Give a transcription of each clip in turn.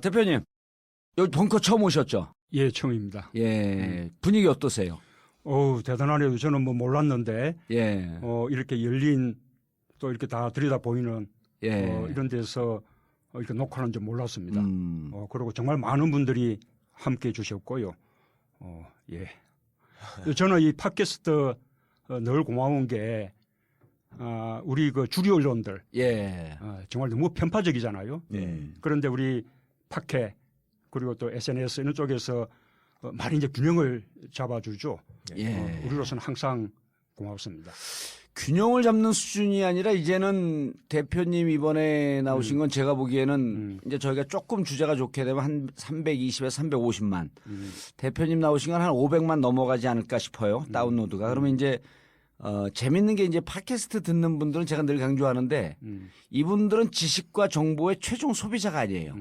대표님, 여기 벙커 처음 오셨죠? 예, 처음입니다. 예, 분위기 어떠세요? 대단하네요. 저는 뭐 몰랐는데, 예, 이렇게 열린, 또 이렇게 다 들여다 보이는, 예. 이런 데서 이렇게 녹화하는 줄 몰랐습니다. 음. 그리고 정말 많은 분들이 함께 해 주셨고요. 예. 저는 이 팟캐스트 늘 고마운 게, 우리 그 주류 언론들, 예. 정말 너무 편파적이잖아요. 그런데 우리 팟캐, 그리고 또 SNS 이런 쪽에서 많이 이제 균형을 잡아주죠. 예. 우리로서는 항상 고맙습니다. 균형을 잡는 수준이 아니라 이제는 대표님 이번에 나오신 건 제가 보기에는 이제 저희가 조금 주제가 좋게 되면 한 320에서 350만. 대표님 나오신 건 한 500만 넘어가지 않을까 싶어요. 다운로드가. 그러면 이제 재밌는 게 이제 팟캐스트 듣는 분들은 제가 늘 강조하는데 이분들은 지식과 정보의 최종 소비자가 아니에요.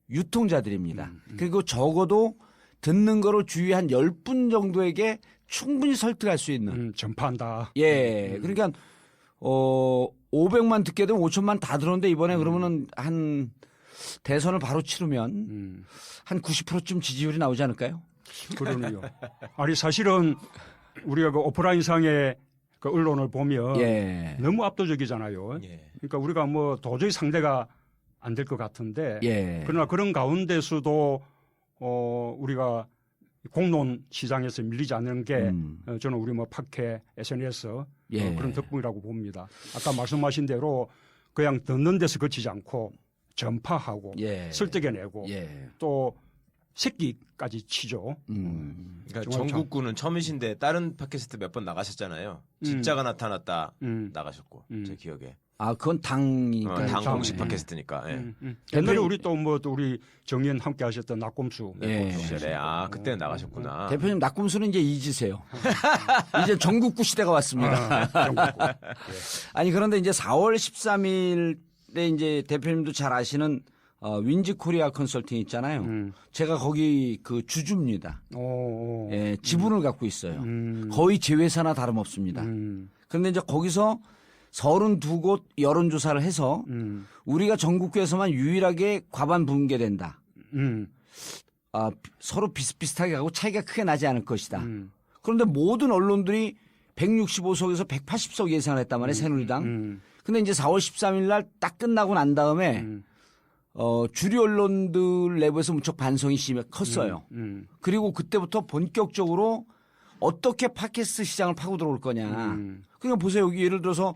유통자들입니다. 그리고 적어도 듣는 거로 주위 한 10분 정도에게 충분히 설득할 수 있는. 전파한다. 예. 그러니까 500만 듣게 되면 5천만 다 들었는데 이번에 그러면은 한 대선을 바로 치르면 한 90%쯤 지지율이 나오지 않을까요? 그러네요. 아니 사실은 우리가 그 오프라인상의 그 언론을 보면 예. 너무 압도적이잖아요. 그러니까 우리가 뭐 도저히 상대가 안 될 것 같은데 예. 그러나 그런 가운데서도 우리가 공론 시장에서 밀리지 않는 게 저는 우리 뭐 팟캐, SNS 예. 그런 덕분이라고 봅니다. 아까 말씀하신 대로 그냥 듣는 데서 그치지 않고 전파하고 예. 설득해내고 예. 또 새끼까지 치죠. 그러니까 정말 전국구는 처음이신데 다른 팟캐스트 몇 번 나가셨잖아요. 진짜가 나타났다 나가셨고 제 기억에. 아, 그건 당이니까. 당 당. 공식 팟캐스트니까. 예. 옛날에 우리 또 뭐 또 우리 정의연 함께 하셨던 낙곰수. 예. 그 시절에 그때는 나가셨구나. 대표님 낙곰수는 이제 잊으세요. 이제 전국구 시대가 왔습니다. 전국구. 아니 그런데 이제 4월 13일에 이제 대표님도 잘 아시는 윈지 코리아 컨설팅 있잖아요. 제가 거기 그 주주입니다. 예, 지분을 갖고 있어요. 거의 제 회사나 다름없습니다. 그런데 이제 거기서 32곳 여론조사를 해서 우리가 전국구에서만 유일하게 과반 붕괴된다. 서로 비슷비슷하게 가고 차이가 크게 나지 않을 것이다. 그런데 모든 언론들이 165석에서 180석 예상을 했단 말이에요. 새누리당. 근데 이제 4월 13일 날 딱 끝나고 난 다음에 주류 언론들 내부에서 무척 반성이 컸어요. 그리고 그때부터 본격적으로 어떻게 팟캐스트 시장을 파고 들어올 거냐. 그러니까 보세요. 여기 예를 들어서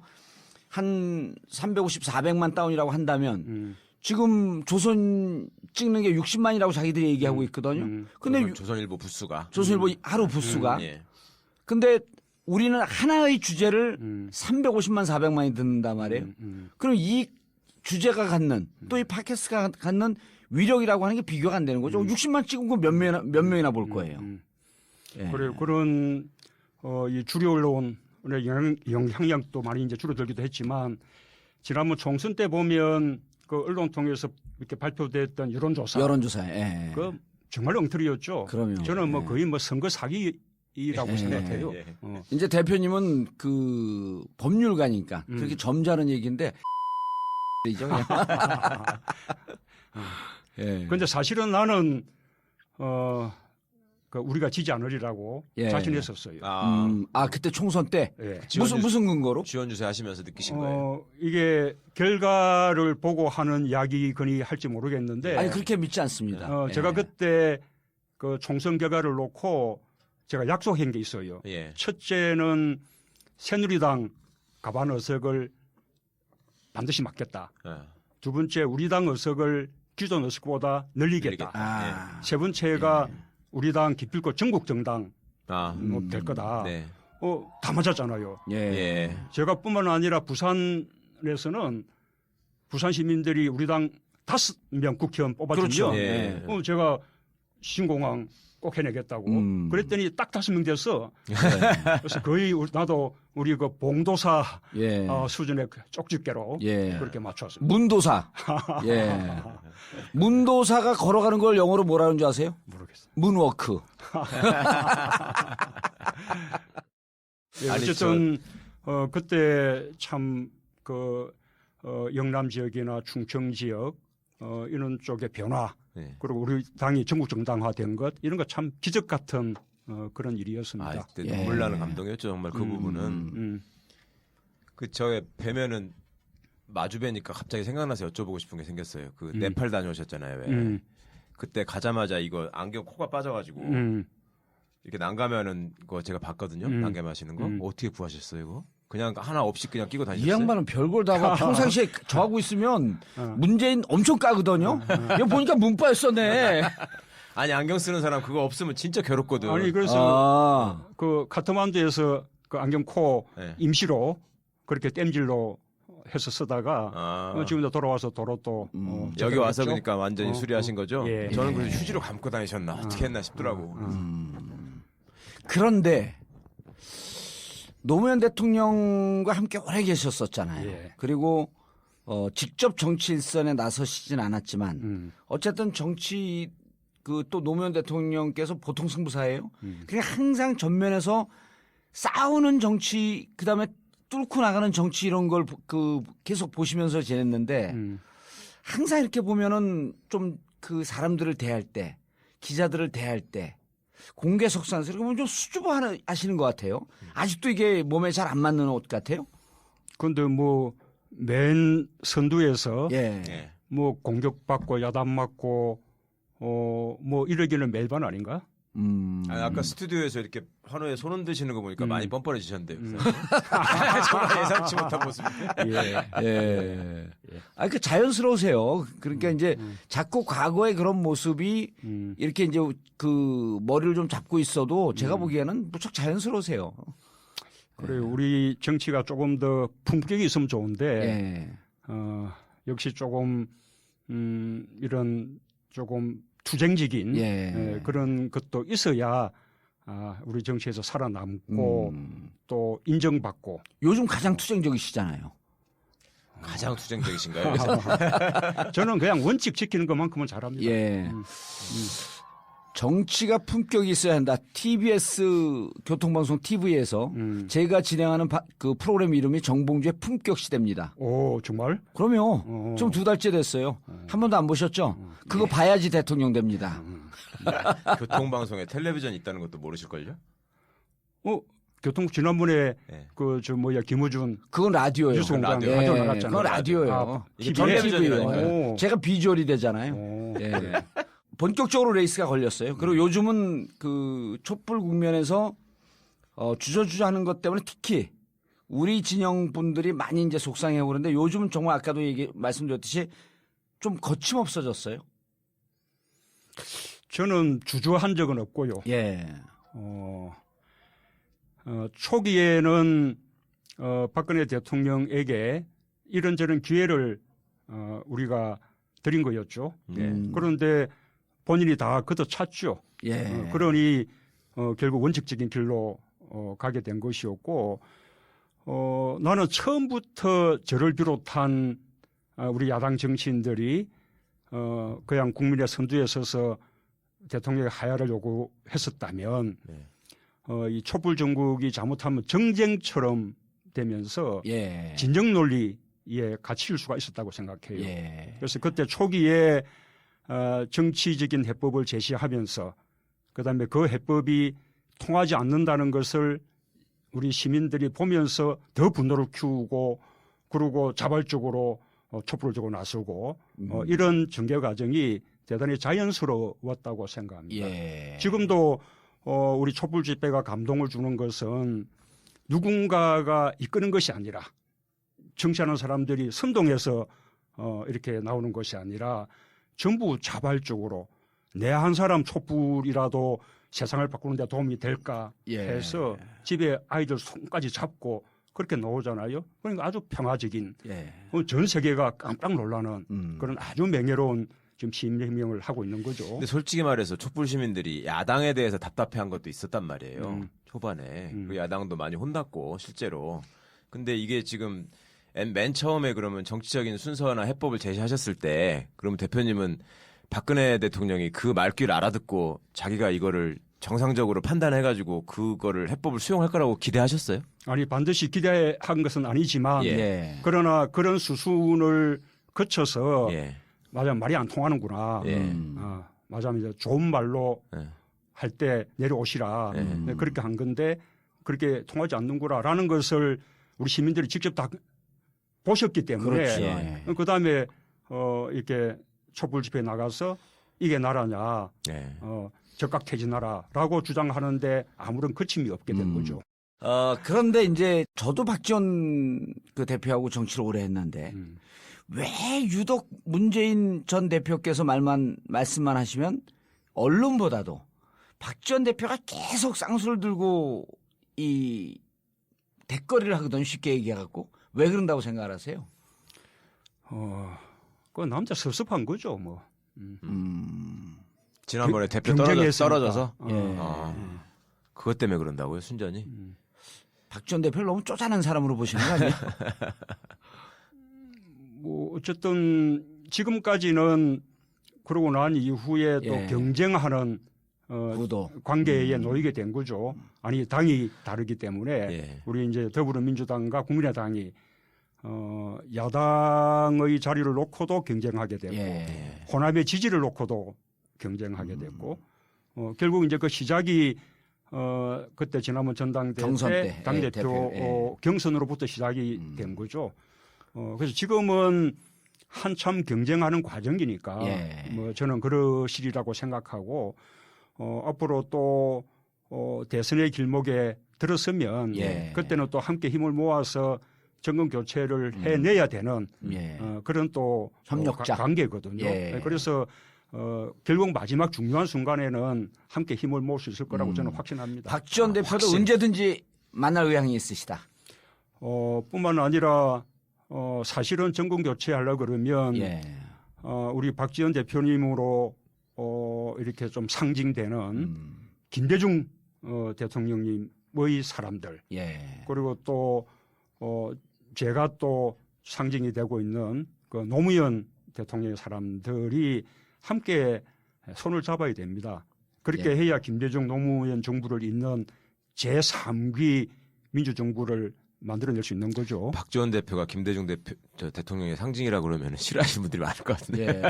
한 350, 400만 다운이라고 한다면 지금 조선 찍는 게 60만이라고 자기들이 얘기하고 있거든요. 근데 조선일보 부수가. 조선일보 하루 부수가. 예. 근데 우리는 하나의 주제를 350만, 400만이 듣는단 말이에요. 그럼 이 주제가 갖는 또 이 팟캐스트가 갖는 위력이라고 하는 게 비교가 안 되는 거죠. 60만 찍은 거 몇 명이나 볼 거예요. 예. 그래 그런 이 주류 언론의 영향력도 많이 이제 줄어들기도 했지만 지난번 총선 때 보면 그 언론 통해서 이렇게 발표됐던 여론조사. 예. 그 정말 엉터리였죠. 그럼요. 저는 뭐 예. 거의 뭐 선거 사기라고 생각해요. 예. 이제 대표님은 그 법률가니까 그렇게 점잖은 얘기인데 이죠. 예. 그런데 사실은 나는 그 우리가 지지 않으리라고 예. 자신했었어요. 그때 총선 때 예. 무슨 근거로? 지원 주세 하시면서 느끼신 거예요. 이게 결과를 보고 하는 이야기거니 할지 모르겠는데 아니 그렇게 믿지 않습니다. 예. 제가 그때 그 총선 결과를 놓고 제가 약속한 게 있어요. 예. 첫째는 새누리당 가반 의석을 반드시 막겠다. 예. 두 번째 우리 당 의석을 기존 의석보다 늘리겠다. 아. 세 번째가 우리 당 기필코 전국 정당 될 거다. 네. 다 맞았잖아요. 예. 예. 제가 뿐만 아니라 부산에서는 부산 시민들이 우리 당 5명 국회의원 뽑아주면 그렇죠. 예. 제가 신공항 꼭 해내겠다고 그랬더니 딱 5명 됐어. 그래서 거의 나도 우리 그 봉도사 예. 수준의 쪽집게로 예. 그렇게 맞췄습니다. 문도사. 예. 문도사가 걸어가는 걸 영어로 뭐라는 줄 아세요? 모르겠어요. 문워크. 예, 어쨌든 그때 참 그 영남 지역이나 충청 지역 이런 쪽의 변화 네. 그리고 우리 당이 전국 정당화된 것 이런 거 참 기적 같은 그런 일이었습니다. 그때 눈물 나는 감동이었죠 정말 그 부분은. 그 저의 뵈면은 마주 뵈니까 갑자기 생각나서 여쭤보고 싶은 게 생겼어요. 그 네팔 다녀오셨잖아요. 왜? 그때 가자마자 이거 안경 코가 빠져가지고 이렇게 난감해하는 거 제가 봤거든요. 난감하시는 거 어떻게 구하셨어요 이거? 그냥 하나 없이 그냥 끼고 다니셨어요? 이 양반은 별걸 다 하고 평상시에 저하고 있으면 문재인 엄청 까거든요. 이거 보니까 문과였었네. 아니 안경 쓰는 사람 그거 없으면 진짜 괴롭거든. 아니 그래서 그 카트만두에서 그 안경 코 네. 임시로 그렇게 땜질로 해서 쓰다가 지금 돌아와서 도로 또 여기 와서 제대로 했죠. 그러니까 완전히 수리하신 거죠? 예. 저는 그래서 휴지로 감고 다니셨나 어떻게 했나 싶더라고. 그런데 노무현 대통령과 함께 오래 계셨었잖아요. 예. 그리고 직접 정치 일선에 나서시진 않았지만 어쨌든 정치 그 또 노무현 대통령께서 보통 승부사예요. 그냥 항상 전면에서 싸우는 정치 그다음에 뚫고 나가는 정치 이런 걸 그 계속 보시면서 지냈는데 항상 이렇게 보면은 좀 그 사람들을 대할 때 기자들을 대할 때 공개석상에서 이렇게 보면 좀 수줍어 하시는 것 같아요. 아직도 이게 몸에 잘 안 맞는 옷 같아요. 그런데 뭐 맨 선두에서 예. 예. 뭐 공격받고 야단 맞고 뭐 이러기는 매일반 아닌가? 아까 스튜디오에서 이렇게 환호에 손 흔드시는 거 보니까 많이 뻔뻔해지셨는데요. 정말 예상치 못한 모습인데. 예. 아, 그 자연스러우세요. 그러니까 이제 자꾸 과거의 그런 모습이 이렇게 이제 그 머리를 좀 잡고 있어도 제가 보기에는 무척 자연스러우세요. 그래 우리 정치가 조금 더 품격이 있으면 좋은데 예. 역시 조금 이런 조금 투쟁적인 그런 것도 있어야 우리 정치에서 살아남고 또 인정받고 요즘 가장 투쟁적이시잖아요. 가장 투쟁적이신가요? 저는 그냥 원칙 지키는 것만큼은 잘합니다. 예. 정치가 품격이 있어야 한다. TBS 교통방송 TV에서 제가 진행하는 그 프로그램 이름이 정봉주의 품격 시대입니다. 오 정말? 그럼요. 좀 2달째 됐어요. 한 번도 안 보셨죠? 그거 봐야지 대통령 됩니다. 교통방송에 텔레비전 있다는 것도 모르실걸요? 교통 지난번에 네. 김우준 그건 라디오예요. 뉴스공장 라디오. 라디오 예, 나갔잖아요. 그건 라디오예요. 이게 전 텔레비전이라니까요. TV예요. 제가 비주얼이 되잖아요. 예. 본격적으로 레이스가 걸렸어요. 그리고 요즘은 그 촛불 국면에서 주저주저 하는 것 때문에 특히 우리 진영 분들이 많이 이제 속상해하고 그러는데 요즘은 정말 아까도 말씀드렸듯이 좀 거침없어졌어요. 저는 주저한 적은 없고요. 예. 초기에는 박근혜 대통령에게 이런저런 기회를 우리가 드린 거였죠. 그런데 본인이 다 걷어찼죠. 예. 그러니 결국 원칙적인 길로 가게 된 것이었고 나는 처음부터 저를 비롯한 우리 야당 정치인들이 그냥 국민의 선두에 서서 대통령의 하야를 요구했었다면 이 촛불 정국이 잘못하면 정쟁처럼 되면서 예. 진정 논리에 갇힐 수가 있었다고 생각해요. 예. 그래서 그때 초기에 정치적인 해법을 제시하면서 그다음에 그 해법이 통하지 않는다는 것을 우리 시민들이 보면서 더 분노를 키우고 그리고 자발적으로 촛불을 들고 나서고 이런 전개 과정이 대단히 자연스러웠다고 생각합니다. 예. 지금도 우리 촛불 집회가 감동을 주는 것은 누군가가 이끄는 것이 아니라 정치하는 사람들이 선동해서 이렇게 나오는 것이 아니라 전부 자발적으로 내 한 사람 촛불이라도 세상을 바꾸는 데 도움이 될까 해서 집에 아이들 손까지 잡고 그렇게 나오잖아요. 그러니까 아주 평화적인 전 세계가 깜짝 놀라는 그런 아주 명예로운 지금 시민혁명을 하고 있는 거죠. 근데 솔직히 말해서 촛불 시민들이 야당에 대해서 답답해한 것도 있었단 말이에요. 초반에 그 야당도 많이 혼났고 실제로. 근데 이게 지금 맨 처음에 그러면 정치적인 순서나 해법을 제시하셨을 때 그러면 대표님은 박근혜 대통령이 그 말귀를 알아듣고 자기가 이거를 정상적으로 판단해가지고 그거를 해법을 수용할 거라고 기대하셨어요? 아니 반드시 기대한 것은 아니지만 그러나 그런 수순을 거쳐서 맞아 말이 안 통하는구나. 예. 맞아 이제 좋은 말로 예. 할 때 내려오시라. 네, 그렇게 한 건데 그렇게 통하지 않는구나라는 것을 우리 시민들이 직접 다 보셨기 때문에 그렇죠. 그다음에 이렇게 촛불 집회에 나가서 이게 나라냐 예. 적각 퇴진하라라고 주장하는데 아무런 거침이 없게 된 거죠. 그런데 이제 저도 박지원 그 대표하고 정치를 오래 했는데 왜 유독 문재인 전 대표께서 말씀만 하시면 언론보다도 박지원 대표가 계속 쌍수를 들고 이 대거리를 하거든요. 쉽게 얘기해갖고. 왜 그런다고 생각을 하세요? 그 남자 섭섭한 거죠, 뭐. 지난번에 대표 경쟁했으니까. 떨어져서 예. 그것 때문에 그런다고요, 순전히? 박지원 대표를 너무 쪼잔한 사람으로 보시는 거 아니에요? 뭐 어쨌든 지금까지는 그러고 난 이후에 또 예. 경쟁하는 구도. 관계에 놓이게 된 거죠. 아니 당이 다르기 때문에 예. 우리 이제 더불어민주당과 국민의당이 야당의 자리를 놓고도 경쟁하게 되고 예. 호남의 지지를 놓고도 경쟁하게 됐고 결국 이제 그 시작이 그때 지난번 전당대회 경선 때. 때 당대표 예, 대표. 경선으로부터 시작이 된 거죠. 그래서 지금은 한참 경쟁하는 과정이니까 예. 뭐 저는 그러시리라고 생각하고 앞으로 또 대선의 길목에 들어서면 예. 그때는 또 함께 힘을 모아서 정권 교체를 해내야 되는 예. 그런 또 협력자. 관계거든요. 예. 그래서 결국 마지막 중요한 순간에는 함께 힘을 모을 수 있을 거라고 저는 확신합니다. 박지원 대표도 확신. 언제든지 만날 의향이 있으시다. 뿐만 아니라 사실은 정권 교체하려 그러면 예. 우리 박지원 대표님으로 이렇게 좀 상징되는 김대중 대통령님의 사람들 예. 그리고 또 제가 또 상징이 되고 있는 그 노무현 대통령의 사람들이 함께 손을 잡아야 됩니다. 그렇게 예. 해야 김대중 노무현 정부를 잇는 제3기 민주정부를 만들어낼 수 있는 거죠. 박지원 대표가 김대중 대통령의 상징이라 그러면 싫어하시는 분들이 많을 것 같은데. 예.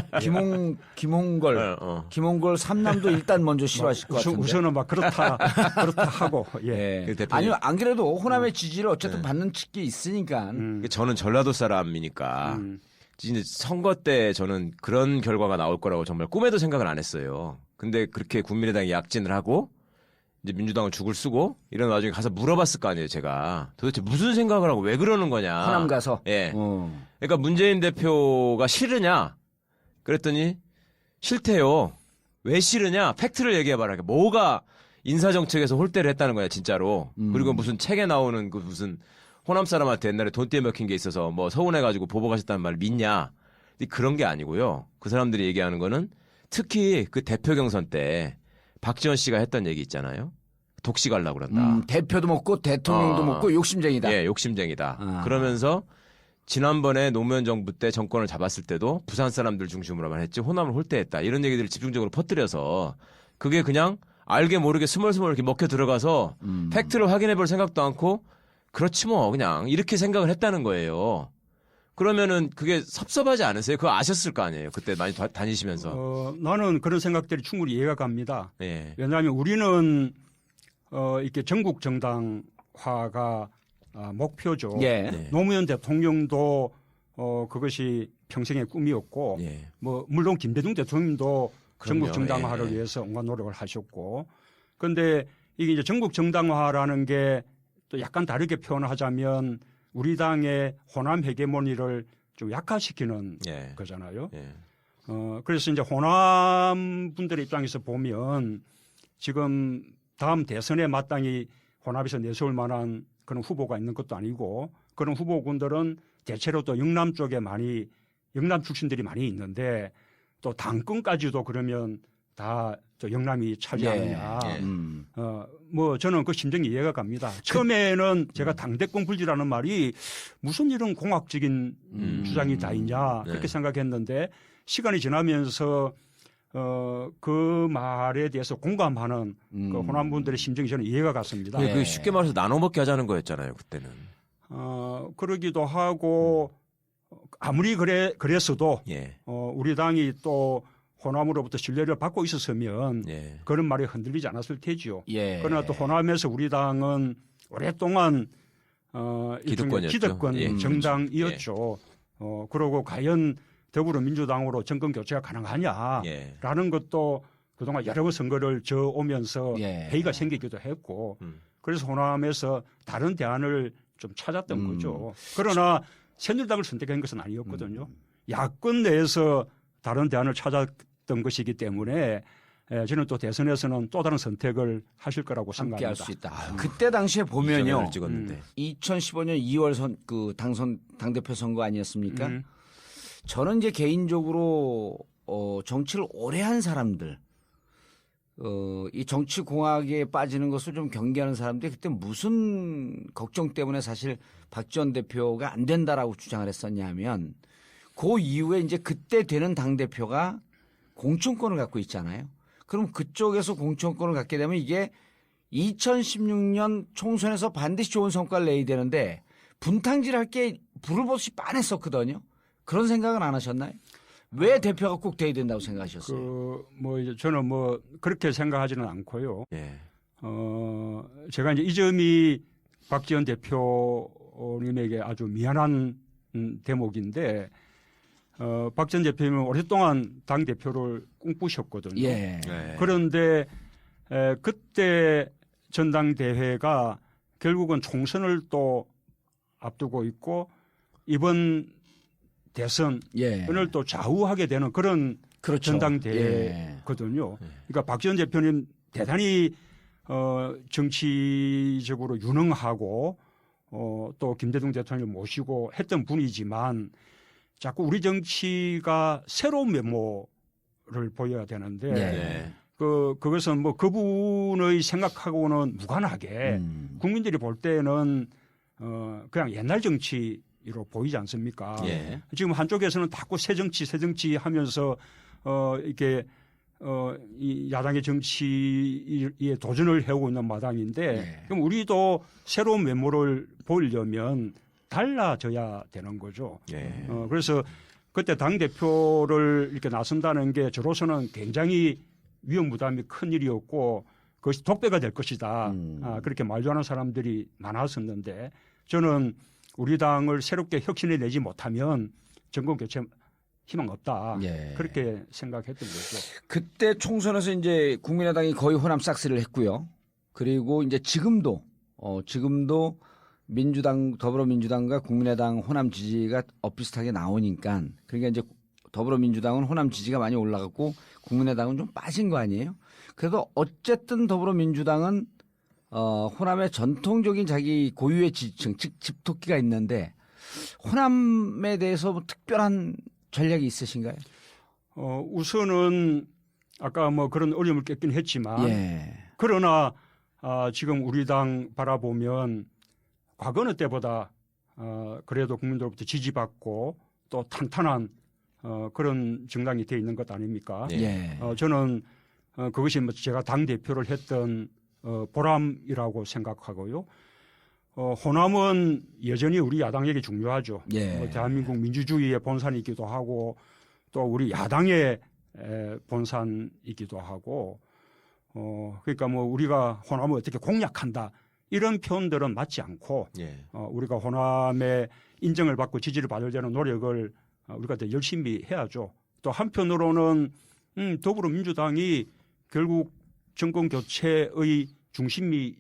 김홍걸. 김홍걸 삼남도 일단 먼저 싫어하실 것 같은데. 우선은 막 그렇다 하고 예. 예. 그 대표님- 아니요, 안 그래도 호남의 지지를 어쨌든 받는 측이 있으니까. 저는 전라도 사람이니까 이제 선거 때 저는 그런 결과가 나올 거라고 정말 꿈에도 생각을 안 했어요. 근데 그렇게 국민의당이 약진을 하고 이제 민주당은 죽을 쓰고 이런 와중에 가서 물어봤을 거 아니에요, 제가. 도대체 무슨 생각을 하고 왜 그러는 거냐. 호남 가서. 예. 그러니까 문재인 대표가 싫으냐? 그랬더니 싫대요. 왜 싫으냐? 팩트를 얘기해봐라. 뭐가 인사정책에서 홀대를 했다는 거야, 진짜로. 그리고 무슨 책에 나오는 그 무슨 호남 사람한테 옛날에 돈 떼먹힌 게 있어서 뭐 서운해가지고 보복하셨다는 말 믿냐? 근데 그런 게 아니고요. 그 사람들이 얘기하는 거는 특히 그 대표 경선 때 박지원 씨가 했던 얘기 있잖아요. 독시 가려고 그런다. 대표도 먹고 대통령도 먹고 욕심쟁이다. 예, 욕심쟁이다. 그러면서 지난번에 노무현 정부 때 정권을 잡았을 때도 부산 사람들 중심으로만 했지 호남을 홀대했다. 이런 얘기들을 집중적으로 퍼뜨려서 그게 그냥 알게 모르게 스멀스멀 이렇게 먹혀 들어가서 팩트를 확인해 볼 생각도 않고 그렇지 뭐 그냥 이렇게 생각을 했다는 거예요. 그러면은 그게 섭섭하지 않으세요? 그거 아셨을 거 아니에요. 그때 많이 다니시면서. 나는 그런 생각들이 충분히 이해가 갑니다. 예. 왜냐하면 우리는 이렇게 전국 정당화가 목표죠. 예. 네. 노무현 대통령도 그것이 평생의 꿈이었고, 예. 뭐 물론 김대중 대통령도 그럼요. 전국 정당화를 예. 위해서 온갖 노력을 하셨고, 그런데 이게 이제 전국 정당화라는 게 또 약간 다르게 표현하자면 우리 당의 호남 헤게모니를 좀 약화시키는 예. 거잖아요. 예. 그래서 이제 호남 분들의 입장에서 보면 지금 다음 대선에 마땅히 호남에서 내세울 만한 그런 후보가 있는 것도 아니고 그런 후보군들은 대체로 또 영남 쪽에 영남 출신들이 많이 있는데 또 당권까지도 그러면 다 저 영남이 차지하느냐. 예. 뭐 저는 그 심정이 이해가 갑니다. 처음에는 제가 당대권 불지라는 말이 무슨 이런 공학적인 주장이 다 있냐 그렇게 네. 생각했는데 시간이 지나면서 그 말에 대해서 공감하는 그 호남 분들의 심정이 저는 이해가 갔습니다. 그 쉽게 말해서 나눠 먹게 하자는 거였잖아요, 그때는. 그러기도 하고 아무리 그랬어도 예. 우리 당이 또 호남으로부터 신뢰를 받고 있었으면 예. 그런 말이 흔들리지 않았을 테지요. 예. 그러나 또 호남에서 우리 당은 오랫동안 일종의 기득권이었죠. 기득권 예. 정당이었죠. 그러고 과연 더불어민주당으로 정권 교체가 가능하냐라는 예. 것도 그동안 여러 번 선거를 져오면서 예. 회의가 생기기도 했고 그래서 호남에서 다른 대안을 좀 찾았던 거죠. 그러나 새누리당을 선택한 것은 아니었거든요. 야권 내에서 다른 대안을 찾았던 것이기 때문에 저는 또 대선에서는 또 다른 선택을 하실 거라고 함께 할 생각합니다. 수 있다. 그때 당시에 보면요. 이정현을 찍었는데. 2015년 2월 그 당대표 선거 아니었습니까? 저는 이제 개인적으로 정치를 오래 한 사람들, 이 정치 공학에 빠지는 것을 좀 경계하는 사람들이 그때 무슨 걱정 때문에 사실 박지원 대표가 안 된다라고 주장을 했었냐면 그 이후에 이제 그때 되는 당대표가 공천권을 갖고 있잖아요. 그럼 그쪽에서 공천권을 갖게 되면 이게 2016년 총선에서 반드시 좋은 성과를 내야 되는데 분탕질 할 게 불을 보듯이 빤했었거든요. 그런 생각은 안 하셨나요? 왜 대표가 꼭 돼야 된다고 생각하셨어요? 이제 저는 그렇게 생각하지는 않고요. 예. 제가 이제 이 점이 박지원 대표님에게 아주 미안한 대목인데, 박지원 대표님은 오랫동안 당 대표를 꿈꾸셨거든요. 예. 네. 그런데 그때 전당대회가 결국은 총선을 또 앞두고 있고 이번 대선을 예. 또 좌우하게 되는 그런 그렇죠. 전당대회거든요. 그러니까 박지원 대표님 대단히 정치적으로 유능하고 또 김대중 대통령을 모시고 했던 분이지만 자꾸 우리 정치가 새로운 면모를 보여야 되는데 예. 그것은 그분의 생각하고는 무관하게 국민들이 볼 때는 그냥 옛날 정치로 보이지 않습니까? 예. 지금 한쪽에서는 자꾸 새 정치 하면서 이렇게 이 야당의 정치에 도전을 해오고 있는 마당인데 예. 그럼 우리도 새로운 면모를 보이려면 달라져야 되는 거죠. 예. 그래서 그때 당 대표를 이렇게 나선다는 게 저로서는 굉장히 위험 부담이 큰 일이었고 그것이 독배가 될 것이다. 그렇게 말도 하는 사람들이 많았었는데 저는 우리 당을 새롭게 혁신해 내지 못하면 정권 교체 희망 없다. 예. 그렇게 생각했던 거죠. 그때 총선에서 이제 국민의당이 거의 호남 싹쓸이를 했고요. 그리고 이제 지금도 더불어민주당과 국민의당 호남 지지가 엇비슷하게 나오니까 그러니까 이제 더불어민주당은 호남 지지가 많이 올라갔고 국민의당은 좀 빠진 거 아니에요? 그래도 어쨌든 더불어민주당은 호남의 전통적인 자기 고유의 지지층, 즉 집토끼가 있는데 호남에 대해서 뭐 특별한 전략이 있으신가요? 우선은 아까 그런 어려움을 겪긴 했지만 예. 그러나 지금 우리 당 바라보면 과거의 때보다 그래도 국민들로부터 지지받고 또 탄탄한 그런 정당이 되어 있는 것 아닙니까? 예. 저는 그것이 제가 당 대표를 했던 보람이라고 생각하고요. 호남은 여전히 우리 야당에게 중요하죠. 예. 대한민국 민주주의의 본산이기도 하고 또 우리 야당의 본산이기도 하고 그러니까 우리가 호남을 어떻게 공략한다 이런 표현들은 맞지 않고 예. 우리가 호남의 인정을 받고 지지를 받을 때는 노력을 우리가 더 열심히 해야죠. 또 한편으로는 더불어민주당이 결국 정권 교체의 중심이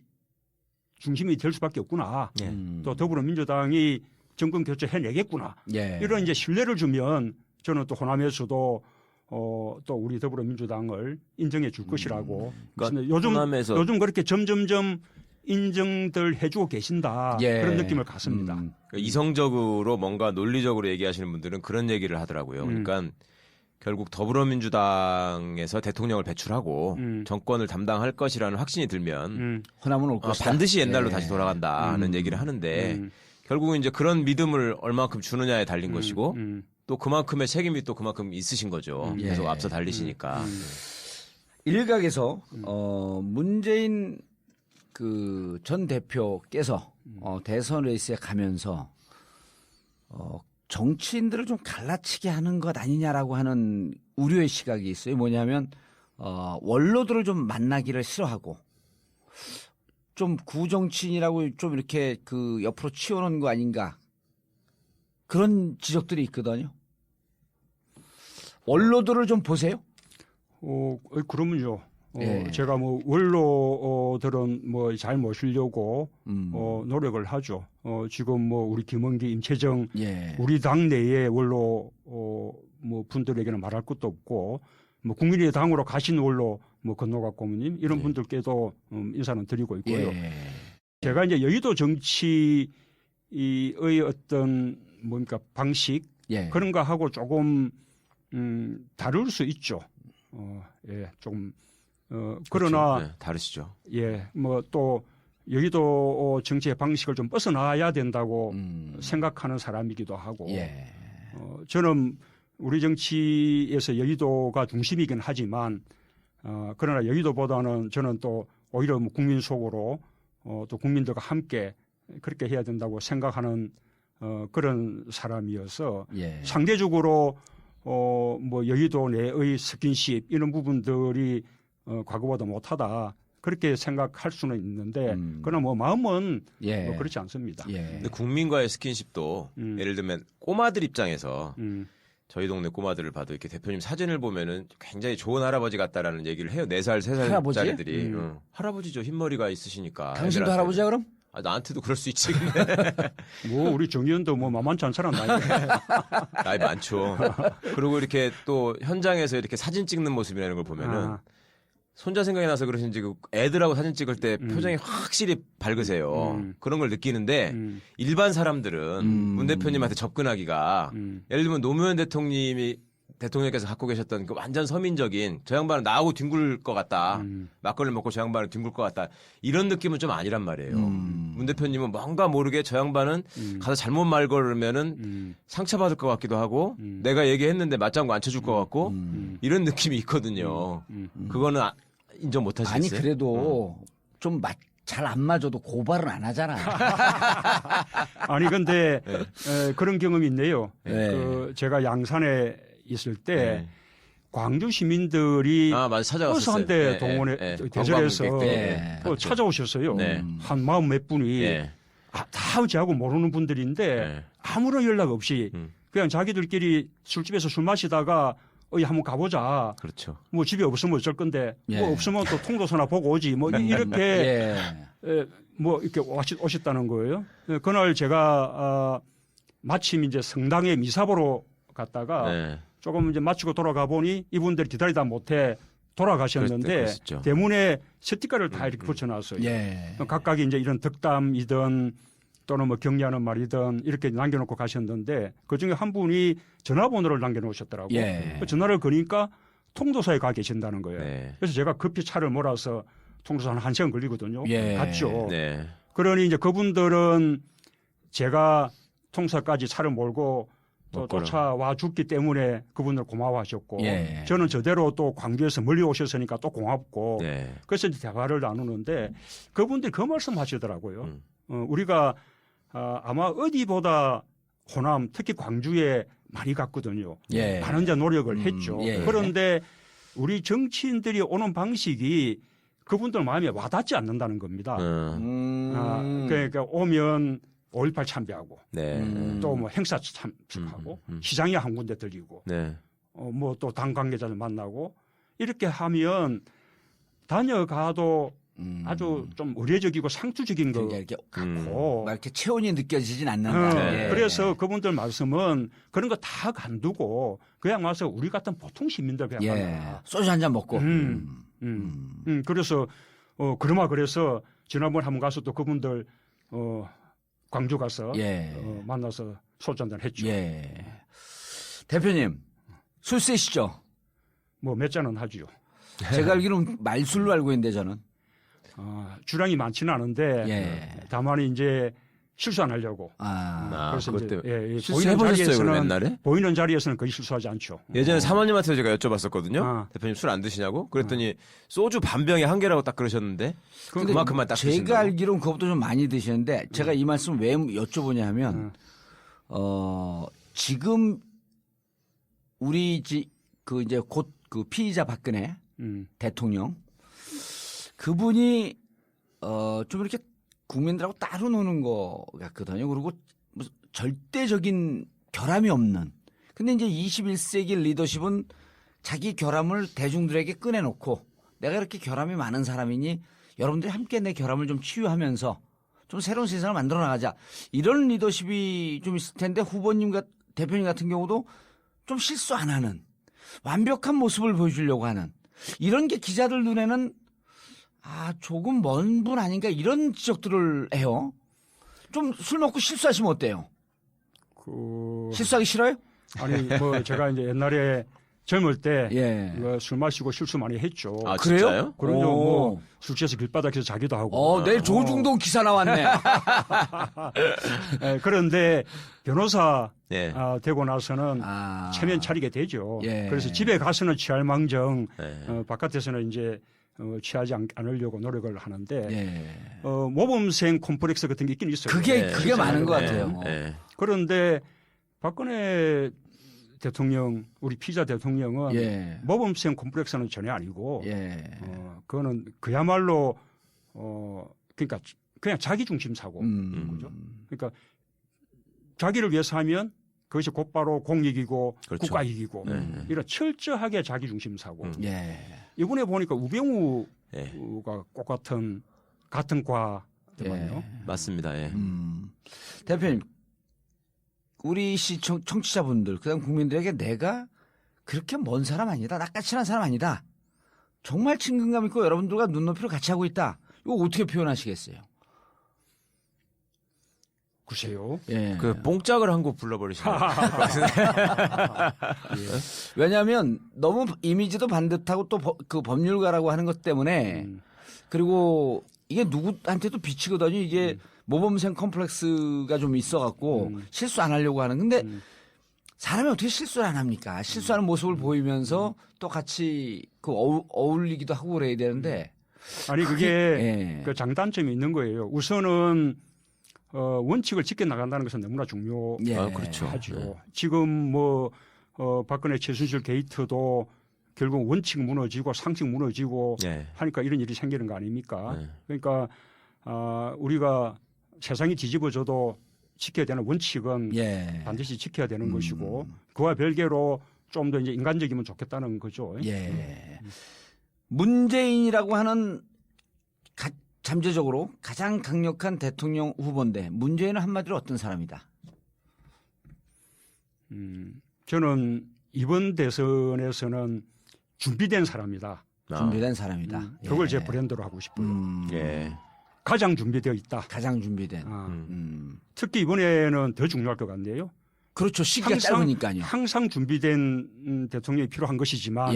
될 수밖에 없구나. 예. 또 더불어민주당이 정권 교체 해내겠구나. 예. 이런 이제 신뢰를 주면 저는 또 호남에서도 또 우리 더불어민주당을 인정해 줄 것이라고. 그러니까 요즘 그렇게 점점점 인정들 해주고 계신다. 예. 그런 느낌을 갖습니다. 그러니까 이성적으로 뭔가 논리적으로 얘기하시는 분들은 그런 얘기를 하더라고요. 그러니까 결국 더불어민주당에서 대통령을 배출하고 정권을 담당할 것이라는 확신이 들면 호남은 올 것이다. 반드시 옛날로 예. 다시 돌아간다 하는 얘기를 하는데 결국은 이제 그런 믿음을 얼마큼 주느냐에 달린 것이고 또 그만큼의 책임이 또 그만큼 있으신 거죠. 계속 예. 앞서 달리시니까. 일각에서 문재인 그 전 대표께서 대선 레이스에 가면서 정치인들을 좀 갈라치게 하는 것 아니냐라고 하는 우려의 시각이 있어요. 뭐냐면 원로들을 좀 만나기를 싫어하고 좀 구정치인이라고 좀 이렇게 그 옆으로 치우는 거 아닌가 그런 지적들이 있거든요. 원로들을 좀 보세요. 그러면요. 예. 제가 뭐 원로들은 뭐 잘 모시려고 노력을 하죠. 지금 뭐 우리 김원기, 임채정 예. 우리 당 내에 원로 뭐 분들에게는 말할 것도 없고 뭐 국민의당으로 가신 원로 뭐 건노갑 고모님 이런 분들께도 인사는 드리고 있고요. 예. 제가 이제 여의도 정치의 어떤 뭡니까 방식 예. 그런 거 하고 조금 다를 수 있죠. 조금 그러나 그렇죠. 네, 다르시죠. 뭐 또 여의도 정치의 방식을 좀 벗어나야 된다고 생각하는 사람이기도 하고 예. 저는 우리 정치에서 여의도가 중심이긴 하지만 그러나 여의도보다는 저는 또 오히려 뭐 국민 속으로 또 국민들과 함께 그렇게 해야 된다고 생각하는 그런 사람이어서 예. 상대적으로 뭐 여의도 내의 스킨십 이런 부분들이 과거보다 못하다 그렇게 생각할 수는 있는데 그러나 뭐 마음은 예. 뭐 그렇지 않습니다. 예. 근데 국민과의 스킨십도 예를 들면 꼬마들 입장에서 저희 동네 꼬마들을 봐도 이렇게 대표님 사진을 보면은 굉장히 좋은 할아버지 같다라는 얘기를 해요. 4살, 3살짜리들이. 할아버지죠. 흰머리가 있으시니까. 당신도 애들한테는. 할아버지야 그럼? 나한테도 그럴 수 있지. 근데. 뭐 우리 정 의원도 뭐 만만치 않잖아 나이. 나이 많죠. 그리고 이렇게 또 현장에서 이렇게 사진 찍는 모습이라는 걸 보면은 손자 생각이 나서 그러신지 그 애들하고 사진 찍을 때 표정이 확실히 밝으세요. 그런 걸 느끼는데 일반 사람들은 문 대표님한테 접근하기가 예를 들면 노무현 대통령께서 갖고 계셨던 그 완전 서민적인 저 양반은 나하고 뒹굴 것 같다. 막걸리 먹고 저 양반은 뒹굴 것 같다. 이런 느낌은 좀 아니란 말이에요. 문 대표님은 뭔가 모르게 저 양반은 가서 잘못 말 걸으면은 상처받을 것 같기도 하고 내가 얘기했는데 맞장구 안 쳐줄 것 같고 이런 느낌이 있거든요. 그거는 인정 못 하시겠어요? 아니 그래도 좀 잘 안 맞아도 고발은 안 하잖아. 아니 근데 그런 경험이 있네요. 네. 제가 양산에 있을 때 네. 광주 시민들이 맞아 찾아갔었어요. 버스 한 대 네, 동원해 네, 네. 대절해서 관광객들. 또 찾아오셨어요. 네. 한 40 몇 분이 네. 다 저하고 모르는 분들인데 네. 아무런 연락 없이 그냥 자기들끼리 술집에서 술 마시다가 한번 가보자. 그렇죠. 뭐 집에 없으면 어쩔 건데 예. 뭐 없으면 또 통도서나 보고 오지. 뭐 이렇게 뭐 이렇게 오셨다는 거예요. 그날 제가 마침 이제 성당에 미사 보러 갔다가 네. 조금 이제 마치고 돌아가 보니 이분들이 기다리다 못해 돌아가셨는데 그랬었죠. 대문에 스티커를 다 이렇게 붙여놨어요. 예. 각각이 이제 이런 덕담이든 또는 뭐 격려하는 말이든 이렇게 남겨놓고 가셨는데 그중에 한 분이 전화번호를 남겨놓으셨더라고요. 예. 그 전화를 거니까 통도사에 가 계신다는 거예요. 네. 그래서 제가 급히 차를 몰아서 통도사 한 1시간 걸리거든요. 예. 갔죠. 네. 그러니 이제 그분들은 제가 통사까지 차를 몰고 또 먹거라. 쫓아와 줬기 때문에 그분들 고마워하셨고 예. 저는 저대로 또 광주에서 멀리 오셨으니까 또 고맙고 네. 그래서 이제 대화를 나누는데 그분들이 그 말씀 하시더라고요. 우리가 아마 어디보다 호남 특히 광주에 많이 갔거든요. 예. 많은 자 노력을 했죠. 예. 그런데 우리 정치인들이 오는 방식이 그분들 마음에 와닿지 않는다는 겁니다. 그러니까 오면 5.18 참배하고 네. 또 뭐 행사 참석하고 시장에 한 군데 들리고 네. 뭐 또 당 관계자들 만나고 이렇게 하면 다녀가도 아주 좀 의례적이고 상투적인 거 이렇게 같고 막 이렇게 체온이 느껴지진 않는다. 예. 그래서 그분들 말씀은 그런 거 다 간두고 그냥 와서 우리 같은 보통 시민들 그냥 예. 만나. 소주 한 잔 먹고. 그래서 그래서 지난번에 한번 가서 또 그분들 광주 가서 예. 만나서 소주 한잔 했죠. 예. 대표님 술 세시죠? 뭐 몇 잔은 하죠. 제가 알기로는 말술로 알고 있는데 저는. 주량이 많지는 않은데 예. 다만 이제 실수 안 하려고. 그래서 그것 이제 때문에 실수해보셨어요, 그럼 옛날에? 보이는 자리에서는 거의 실수하지 않죠. 예전에 사모님한테 제가 여쭤봤었거든요. 아. 대표님 술 안 드시냐고? 그랬더니 소주 반 병에 한 개라고 딱 그러셨는데 그만큼만 딱 드신다고. 제가 알기로는 그것보다 좀 많이 드시는데 제가 이 말씀 왜 여쭤보냐 하면 지금 우리 그 이제 곧 그 피의자 박근혜 대통령 그분이 좀 이렇게 국민들하고 따로 노는 거 같거든요. 그리고 무슨 절대적인 결함이 없는. 근데 이제 21세기 리더십은 자기 결함을 대중들에게 꺼내놓고 내가 이렇게 결함이 많은 사람이니 여러분들이 함께 내 결함을 좀 치유하면서 좀 새로운 세상을 만들어 나가자. 이런 리더십이 좀 있을 텐데 후보님과 대표님 같은 경우도 좀 실수 안 하는 완벽한 모습을 보여주려고 하는 이런 게 기자들 눈에는 조금 먼 분 아닌가 이런 지적들을 해요. 좀 술 먹고 실수하시면 어때요? 실수하기 싫어요? 아니 뭐 제가 이제 옛날에 젊을 때 술 예. 마시고 실수 많이 했죠. 아, 그래요? 진짜요? 그럼요. 뭐 술 취해서 길바닥에서 자기도 하고. 내일 조중동 기사 나왔네. 그런데 변호사 예. 되고 나서는 체면 차리게 되죠. 예. 그래서 집에 가서는 취할망정 예. 바깥에서는 이제 취하지 않으려고 노력을 하는데 예. 모범생 콤플렉스 같은 게 있긴 있어요. 그게 많은 것 같아요. 예. 그런데 박근혜 대통령, 우리 피의자 대통령은 예. 모범생 콤플렉스는 전혀 아니고 예. 그거는 그야말로 그러니까 그냥 자기 중심 사고 거죠. 그러니까 자기를 위해서 하면 그것이 곧바로 공익이고 그렇죠. 국가 이익이고 이런 철저하게 자기 중심 사고. 예. 이번에 보니까 우병우가 예. 꼭 같은 과더만요. 맞습니다. 예. 대표님, 우리 청취자분들, 그다음 국민들에게 내가 그렇게 먼 사람 아니다, 낚아치는 사람 아니다, 정말 친근감 있고 여러분들과 눈높이로 같이 하고 있다. 이거 어떻게 표현하시겠어요? 글쎄요. 예. 그 뽕짝을 한 곡 불러버리시면 왜냐하면 너무 이미지도 반듯하고 또 그 법률가라고 하는 것 때문에 그리고 이게 누구한테도 비치거든요. 이게 모범생 컴플렉스가 좀 있어갖고 실수 안 하려고 하는. 근데 사람이 어떻게 실수를 안 합니까? 실수하는 모습을 보이면서 또 같이 그 어울리기도 하고 그래야 되는데. 아니 그게 그 장단점이 있는 거예요. 우선은 원칙을 지켜 나간다는 것은 너무나 중요하죠. 그렇죠. 지금 뭐 박근혜 최순실 게이트도 결국 원칙 무너지고 상식 무너지고 하니까 이런 일이 생기는 거 아닙니까? 그러니까 우리가 세상이 뒤집어져도 지켜야 되는 원칙은 반드시 지켜야 되는 것이고 그와 별개로 좀 더 이제 인간적이면 좋겠다는 거죠. 문재인이라고 하는 잠재적으로 가장 강력한 대통령 후보인데 문재인은 한마디로 어떤 사람이다? 저는 이번 대선에서는 준비된 사람이다. 준비된 사람이다. 그걸 제 브랜드로 하고 싶어요. 가장 준비되어 있다. 가장 준비된. 특히 이번에는 더 중요할 것 같네요. 그렇죠. 시기가 짧으니까요. 항상 준비된 대통령이 필요한 것이지만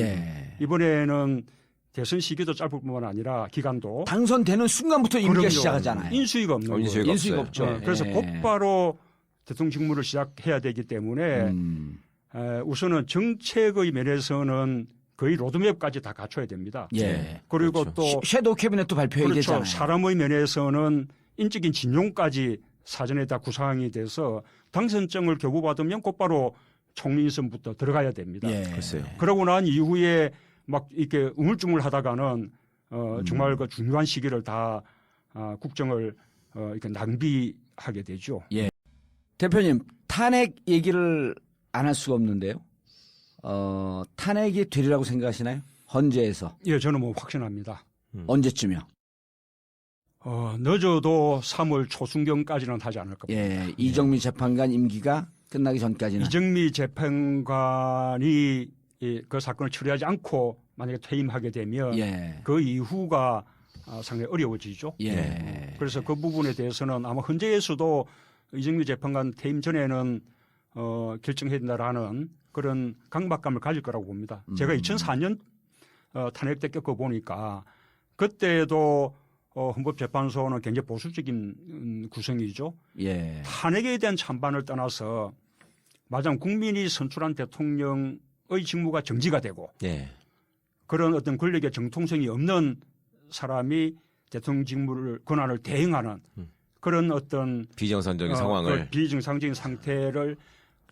이번에는 대선 시기도 짧을 뿐만 아니라 기간도 당선되는 순간부터 임기가 시작하잖아요. 인수위가 없는 거예요. 인수위가 없죠. 그래서 곧바로 대통령 직무를 시작해야 되기 때문에 우선은 정책의 면에서는 거의 로드맵까지 다 갖춰야 됩니다. 그리고 또 섀도우 캐비넷도 발표해야 되잖아요. 사람의 면에서는 인적인 진용까지 사전에 다 구상이 돼서 당선증을 교부받으면 곧바로 총리 인선부터 들어가야 됩니다. 글쎄요. 그러고 난 이후에 막 이렇게 우물쭈물하다가는 정말 그 중요한 시기를 다 국정을 이렇게 낭비하게 되죠. 대표님 탄핵 얘기를 안 할 수가 없는데요. 탄핵이 되리라고 생각하시나요? 헌재에서. 저는 뭐 확신합니다. 언제쯤이요? 늦어도 3월 초순경까지는 하지 않을 겁니다. 이정미 재판관 임기가 끝나기 전까지는. 이정미 재판관이 그 사건을 처리하지 않고 만약에 퇴임하게 되면 그 이후가 상당히 어려워지죠. 그래서 그 부분에 대해서는 아마 헌재에서도 이정미 재판관 퇴임 전에는 결정해야 된다라는 그런 강박감을 가질 거라고 봅니다. 제가 2004년 탄핵 때 겪어보니까 그때도 헌법재판소는 굉장히 보수적인 구성이죠. 탄핵에 대한 찬반을 떠나서 말하자면 국민이 선출한 대통령의 직무가 정지가 되고 그런 어떤 권력의 정통성이 없는 사람이 대통령 직무를 권한을 대행하는 그런 어떤 비정상적인 상황을 비정상적인 상태를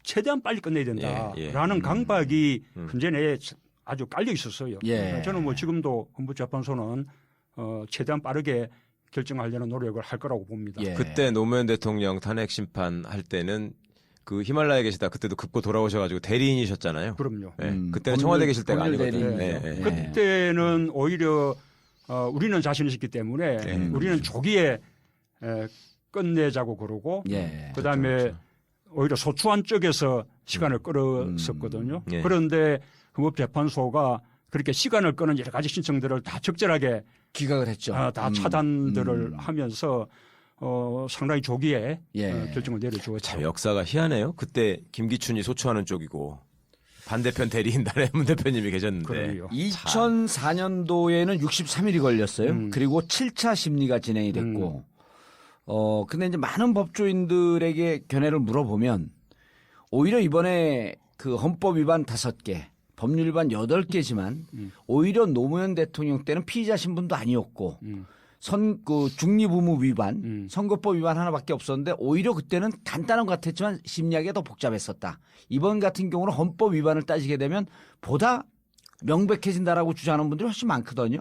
최대한 빨리 끝내야 된다라는 예, 예. 강박이 현재 내에 아주 깔려 있었어요. 예. 저는 뭐 지금도 헌법재판소는 최대한 빠르게 결정하려는 노력을 할 거라고 봅니다. 예. 그때 노무현 대통령 탄핵 심판 할 때는 그 히말라야에 계시다 그때도 급고 돌아오셔가지고 대리인이셨잖아요. 그럼요. 예. 그때는 청와대 계실 때가 법률 아니거든요. 대리인이죠. 예, 예. 그때는 오히려 우리는 자신 있었기 때문에 우리는 조기에 끝내자고 그러고 예. 그다음에 그렇죠. 오히려 소추안 쪽에서 시간을 끌었었거든요. 예. 그런데 헌법재판소가 그렇게 시간을 끄는 여러 가지 신청들을 다 적절하게 기각을 했죠. 다 차단들을 하면서 상당히 조기에 예. 결정을 내려주었죠. 참 역사가 희한해요. 그때 김기춘이 소추하는 쪽이고 반대편 대리인단에 문 대표님이 계셨는데 그러네요. 2004년도에는 63일이 걸렸어요. 그리고 7차 심리가 진행이 됐고, 근데 이제 많은 법조인들에게 견해를 물어보면 오히려 이번에 그 헌법 위반 5개, 법률 위반 8개지만 오히려 노무현 대통령 때는 피의자 신분도 아니었고 그 중립의무 위반, 선거법 위반 하나밖에 없었는데 오히려 그때는 간단한 것 같았지만 심리하기가 더 복잡했었다. 이번 같은 경우는 헌법 위반을 따지게 되면 보다 명백해진다라고 주장하는 분들이 훨씬 많거든요.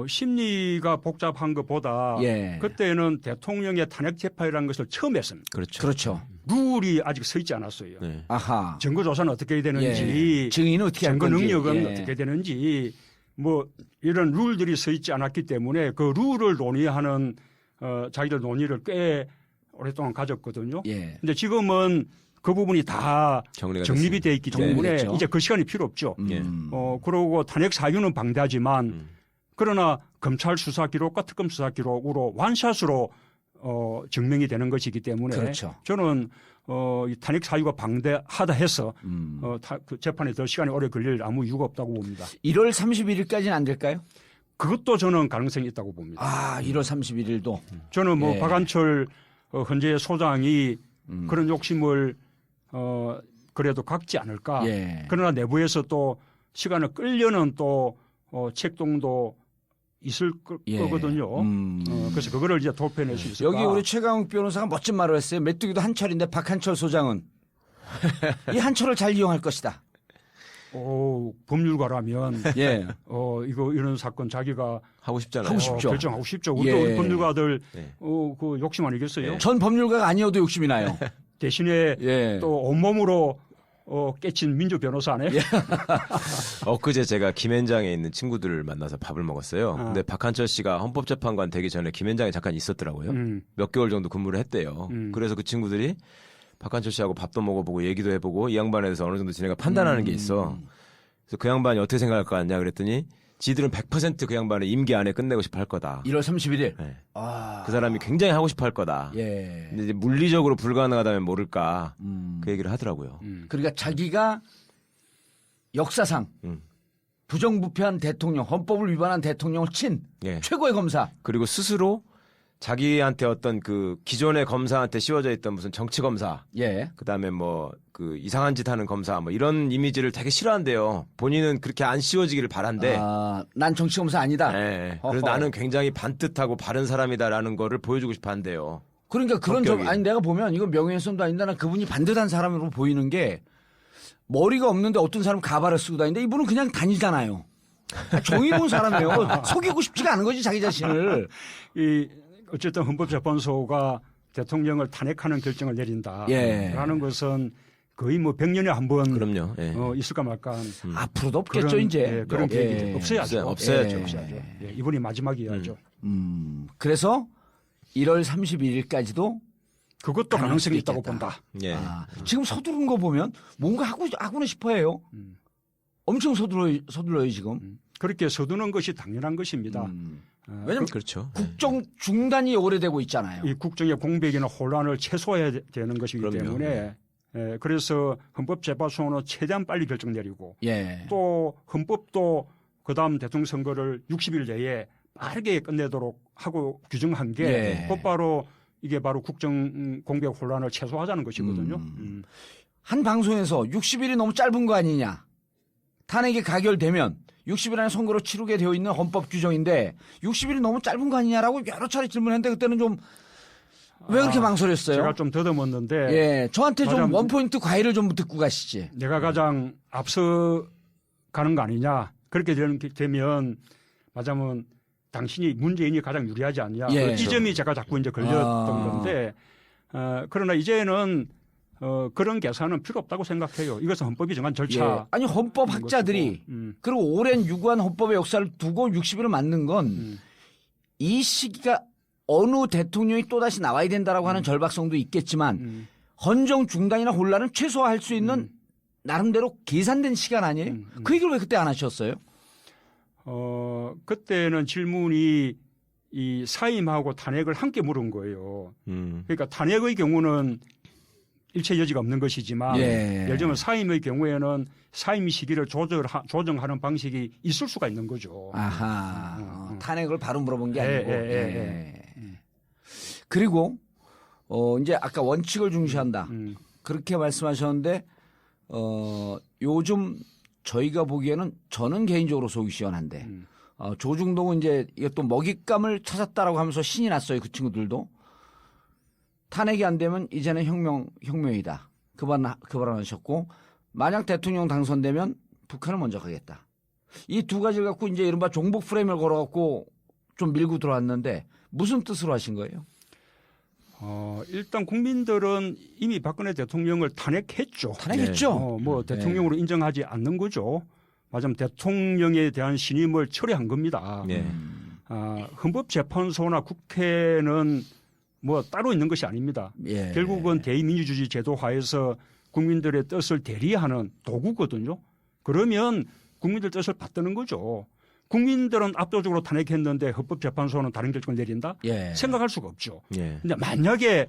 심리가 복잡한 것보다 예. 그때는 대통령의 탄핵 재판이라는 것을 처음 했습니다. 그렇죠. 그렇죠. 룰이 아직 서 있지 않았어요. 네. 아하. 증거 조사는 어떻게 해야 되는지, 예. 증인은 어떻게 할 증거 건지. 능력은 예. 어떻게 되는지, 뭐 이런 룰들이 서 있지 않았기 때문에 그 룰을 논의하는 자기들 논의를 꽤 오랫동안 가졌거든요. 예. 근데 지금은 그 부분이 다 정리가 정립이 돼 있기 때문에 정리됐죠. 이제 그 시간이 필요 없죠. 예. 그러고 탄핵 사유는 방대하지만 그러나 검찰 수사 기록과 특검 수사 기록으로 완샷으로 증명이 되는 것이기 때문에 그렇죠. 저는 이 탄핵 사유가 방대하다 해서 그 재판에 더 시간이 오래 걸릴 아무 이유가 없다고 봅니다. 1월 31일까지는 안 될까요? 그것도 저는 가능성이 있다고 봅니다. 아, 1월 31일도. 저는 뭐 예. 박한철 현재 소장이 그런 욕심을 그래도 갖지 않을까. 예. 그러나 내부에서 또 시간을 끌려는 또 책동도 있을 예. 거거든요. 그래서 그거를 이제 돌파해낼 수 있을까. 여기 우리 최강욱 변호사가 멋진 말을 했어요. 메뚜기도 한철인데 박한철 소장은 이 한철을 잘 이용할 것이다. 법률가라면 예. 이거 이런 사건 자기가 하고 싶잖아요. 하고 싶죠. 결정하고 싶죠. 우리도 예. 우리 법률가들 예. 그 욕심 아니겠어요? 전 법률가가 아니어도 욕심이 나요. 대신에 예. 또 온몸으로 깨친 민주 변호사네. 엊그제 제가 김현장에 있는 친구들을 만나서 밥을 먹었어요. 근데 박한철 씨가 헌법재판관 되기 전에 김현장에 잠깐 있었더라고요. 몇 개월 정도 근무를 했대요. 그래서 그 친구들이 박한철 씨하고 밥도 먹어보고 얘기도 해보고 이 양반에 대해서 어느 정도 지네가 판단하는 게 있어. 그래서 그 양반이 어떻게 생각할 것 같냐 그랬더니 지들은 100% 그 양반을 임기 안에 끝내고 싶어 할 거다. 1월 31일. 네. 아. 그 사람이 굉장히 하고 싶어 할 거다. 예. 근데 이제 물리적으로 불가능하다면 모를까 그 얘기를 하더라고요. 그러니까 자기가 역사상 부정부패한 대통령, 헌법을 위반한 대통령을 친 예. 최고의 검사. 그리고 스스로 자기한테 어떤 그 기존의 검사한테 씌워져 있던 무슨 정치 검사, 예. 그다음에 뭐 그 이상한 짓 하는 검사 뭐 이런 이미지를 되게 싫어한대요. 본인은 그렇게 안 씌워지기를 바란대. 아, 난 정치검사 아니다. 네. 허허. 그래서 나는 굉장히 반듯하고 바른 사람이다라는 거를 보여주고 싶어 한대요. 그러니까 그런 성격이. 아니 내가 보면 이건 명예훼손도 아닌데 난 그분이 반듯한 사람으로 보이는 게 머리가 없는데 어떤 사람 가발을 쓰고 다니는데 이분은 그냥 다니잖아요. 정의 본 사람이에요. 속이고 싶지가 않은 거지 자기 자신을. 어쨌든 헌법재판소가 대통령을 탄핵하는 결정을 내린다라는 예. 것은 거의 뭐 100년에 한 번 그럼요. 예. 있을까 말까한 앞으로도 없겠죠 그런, 이제. 예, 그런 계획이 없어야죠. 없어야죠. 없어야죠. 예, 이번이 마지막이야죠. 그래서 1월 31일까지도 그것도 가능성이 있다고 있겠다. 본다. 예. 지금 서두른 거 보면 뭔가 하고는 싶어해요. 엄청 서둘러요 지금. 그렇게 서두는 것이 당연한 것입니다. 왜냐면 그렇죠. 국정 중단이 오래되고 있잖아요. 이 국정의 공백이나 혼란을 최소화해야 되는 것이기 그럼요. 때문에 그래서 헌법재판소는 최대한 빨리 결정 내리고 예. 또 헌법도 그다음 대통령 선거를 60일 내에 빠르게 끝내도록 하고 규정한 게 예. 곧바로 이게 바로 국정 공백 혼란을 최소화하자는 것이거든요. 한 방송에서 60일이 너무 짧은 거 아니냐. 탄핵이 가결되면 60일 안에 선거로 치르게 되어 있는 헌법 규정인데 60일이 너무 짧은 거 아니냐라고 여러 차례 질문했는데 그때는 좀 왜 그렇게 망설였어요? 제가 좀 더듬었는데 예, 저한테 좀 맞아. 원포인트 과외를 좀 듣고 가시지. 내가 가장 앞서 가는 거 아니냐. 그렇게 되면 맞으면 당신이 문재인이 가장 유리하지 않냐. 예. 이 점이 제가 자꾸 이제 걸렸던 건데 그러나 이제는 그런 계산은 필요 없다고 생각해요. 이것은 헌법이 정한 절차. 예. 아니 헌법학자들이 그리고 오랜 유구한 헌법의 역사를 두고 60일을 맞는 건 이 시기가 어느 대통령이 또다시 나와야 된다라고 하는 절박성도 있겠지만 헌정 중단이나 혼란은 최소화할 수 있는 나름대로 계산된 시간 아니에요? 그 얘기를 왜 그때 안 하셨어요? 그때는 질문이 이 사임하고 탄핵을 함께 물은 거예요. 그러니까 탄핵의 경우는 일체 여지가 없는 것이지만 예. 예를 들면 사임의 경우에는 사임 시기를 조정하는 방식이 있을 수가 있는 거죠. 아하. 탄핵을 바로 물어본 게 아니고. 예. 그리고 이제 아까 원칙을 중시한다. 그렇게 말씀하셨는데 요즘 저희가 보기에는 저는 개인적으로 속이 시원한데 조중동은 이제 이것도 먹잇감을 찾았다라고 하면서 신이 났어요. 그 친구들도. 탄핵이 안 되면 이제는 혁명이다. 그 발언하셨고 만약 대통령 당선되면 북한을 먼저 가겠다. 이 두 가지를 갖고 이제 이른바 종북 프레임을 걸어갖고 좀 밀고 들어왔는데 무슨 뜻으로 하신 거예요? 일단 국민들은 이미 박근혜 대통령을 탄핵했죠. 탄핵했죠. 뭐 대통령으로 인정하지 않는 거죠. 맞으면 대통령에 대한 신임을 철회한 겁니다. 네. 헌법재판소나 국회는 뭐 따로 있는 것이 아닙니다. 예. 결국은 대의민주주의 제도화에서 국민들의 뜻을 대리하는 도구거든요. 그러면 국민들 뜻을 받드는 거죠. 국민들은 압도적으로 탄핵했는데 헌법재판소는 다른 결정을 내린다? 예. 생각할 수가 없죠. 예. 근데 만약에